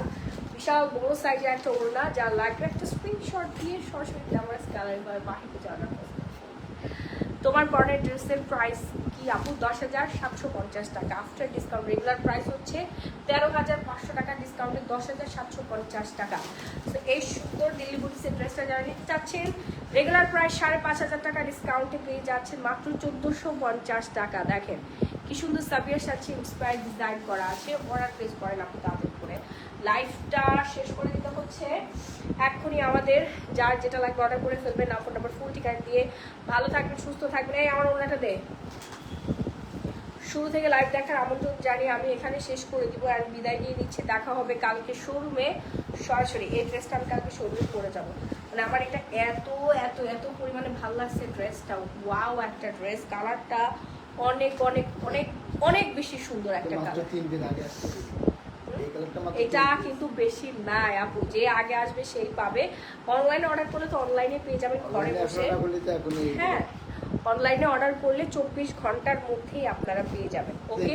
বিশাল বড় সাইজের একটা ওড়না। যা লাগবে একটা স্ক্রিনশট দিয়ে সরাসরি গ্ল্যামারাস গ্যালারি বা বাহিরে জানা। তোমার পরের ড্রেসের প্রাইস কি আপু? 10,750 টাকা আফটার ডিসকাউন্ট। রেগুলার প্রাইস হচ্ছে 13,500 টাকা, ডিসকাউন্টে 10,750 টাকা। তো এই সুন্দর দিল্লি বুটিক্সের ড্রেসটা যারা নিতে চাচ্ছেন, রেগুলার প্রাইস 5,500 টাকা, ডিসকাউন্টে পেয়ে যাচ্ছেন মাত্র 1450 টাকা। দেখেন কি সুন্দর সাবিয়ার সাথে ইন্সপায়ার ডিজাইন করা আছে। অর্ডার প্লেস করেন আপনি তাড়াতাড়ি করে। লাইফটা শেষ করে দিতে হচ্ছে এক্ষুনি। আমাদের যার যেটা লাগবে অর্ডার করে ফেলবেন। নাম, ফোন নাম্বার, ফুল ঠিকানা দিয়ে। ভালো থাকবেন, সুস্থ থাকবেন। এই আমার ওনাটা দে। শুরু থেকে লাইভ দেখার আমন্ত্রণ জানিয়ে আমি এখানে শেষ করে দিব আর বিদায় নিয়ে নিচ্ছি। দেখা হবে কালকে শোরুমে সরাসরি। এই ড্রেসটা আমি কালকে শোরুমে পরে যাবো। মানে আমার এটা এত এত এত পরিমাণে ভালো লাগছে ড্রেসটা। ওয়াও একটা ড্রেস, কালারটা অনেক অনেক অনেক অনেক বেশি সুন্দর একটা কালার। এটা কিন্তু বেশি নাই আপু, যে আগে আসবে সেই পাবে। অনলাইনে অর্ডার করলে তো অনলাইনে পেয়ে যাবেন ঘরে বসে। হ্যাঁ, অনলাইনে অর্ডার করলে 24 ঘন্টার মধ্যেই আপনারা পেয়ে যাবেন। ওকে,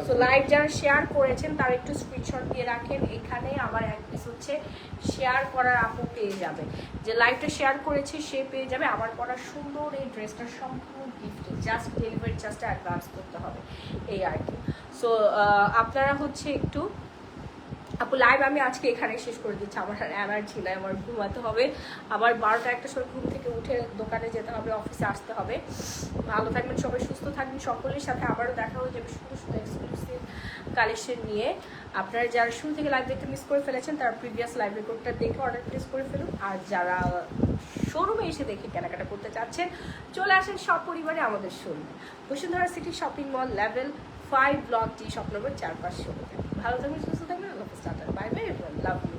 সো লাইভ যারা শেয়ার করেছেন তার একটু স্ক্রিনশট দিয়ে রাখেন। এখানে আমার এক পিস হচ্ছে শেয়ার করার আপু পেয়ে যাবে। যে লাইভটা শেয়ার করেছে সে পেয়ে যাবে আমার পরা সুন্দর এই ড্রেসটা সম্পূর্ণ গিফট। জাস্ট ডেলিভারি চার্জটা অ্যাডভান্স করতে হবে, এই আর কি। সো আপনারা হচ্ছে একটু আপু লাইভ আমি আজকে এখানে শেষ করে দিচ্ছি। আমার এনার্জি নাই, আমার ঘুমাতে হবে। আবার 12টা 1টার সময় ঘুম থেকে উঠে দোকানে যেতে হবে, অফিসে আসতে হবে। ভালো থাকবেন সবাই, সুস্থ থাকবেন। সকলের সাথে আবারও দেখা হয়ে যাবে সুন্দর সুন্দর এক্সক্লুসিভ কালেকশন নিয়ে। আপনারা যারা শুরু থেকে লাইভ দেখতে মিস করে ফেলেছেন তারা প্রিভিয়াস লাইভ রেকর্ডটা দেখে অর্ডার প্লেস করে ফেলুন। আর যারা শোরুমে এসে দেখে কেনাকাটা করতে চাচ্ছেন চলে আসেন সপরিবারে আমাদের শোরুমে, Bashundhara city shopping mall, level 5, block T, shop number 4-5। ভালো থাকবেন, সুস্থ থাকবেন। আল্লাহ হাফেজ, tata, bye bye, love you.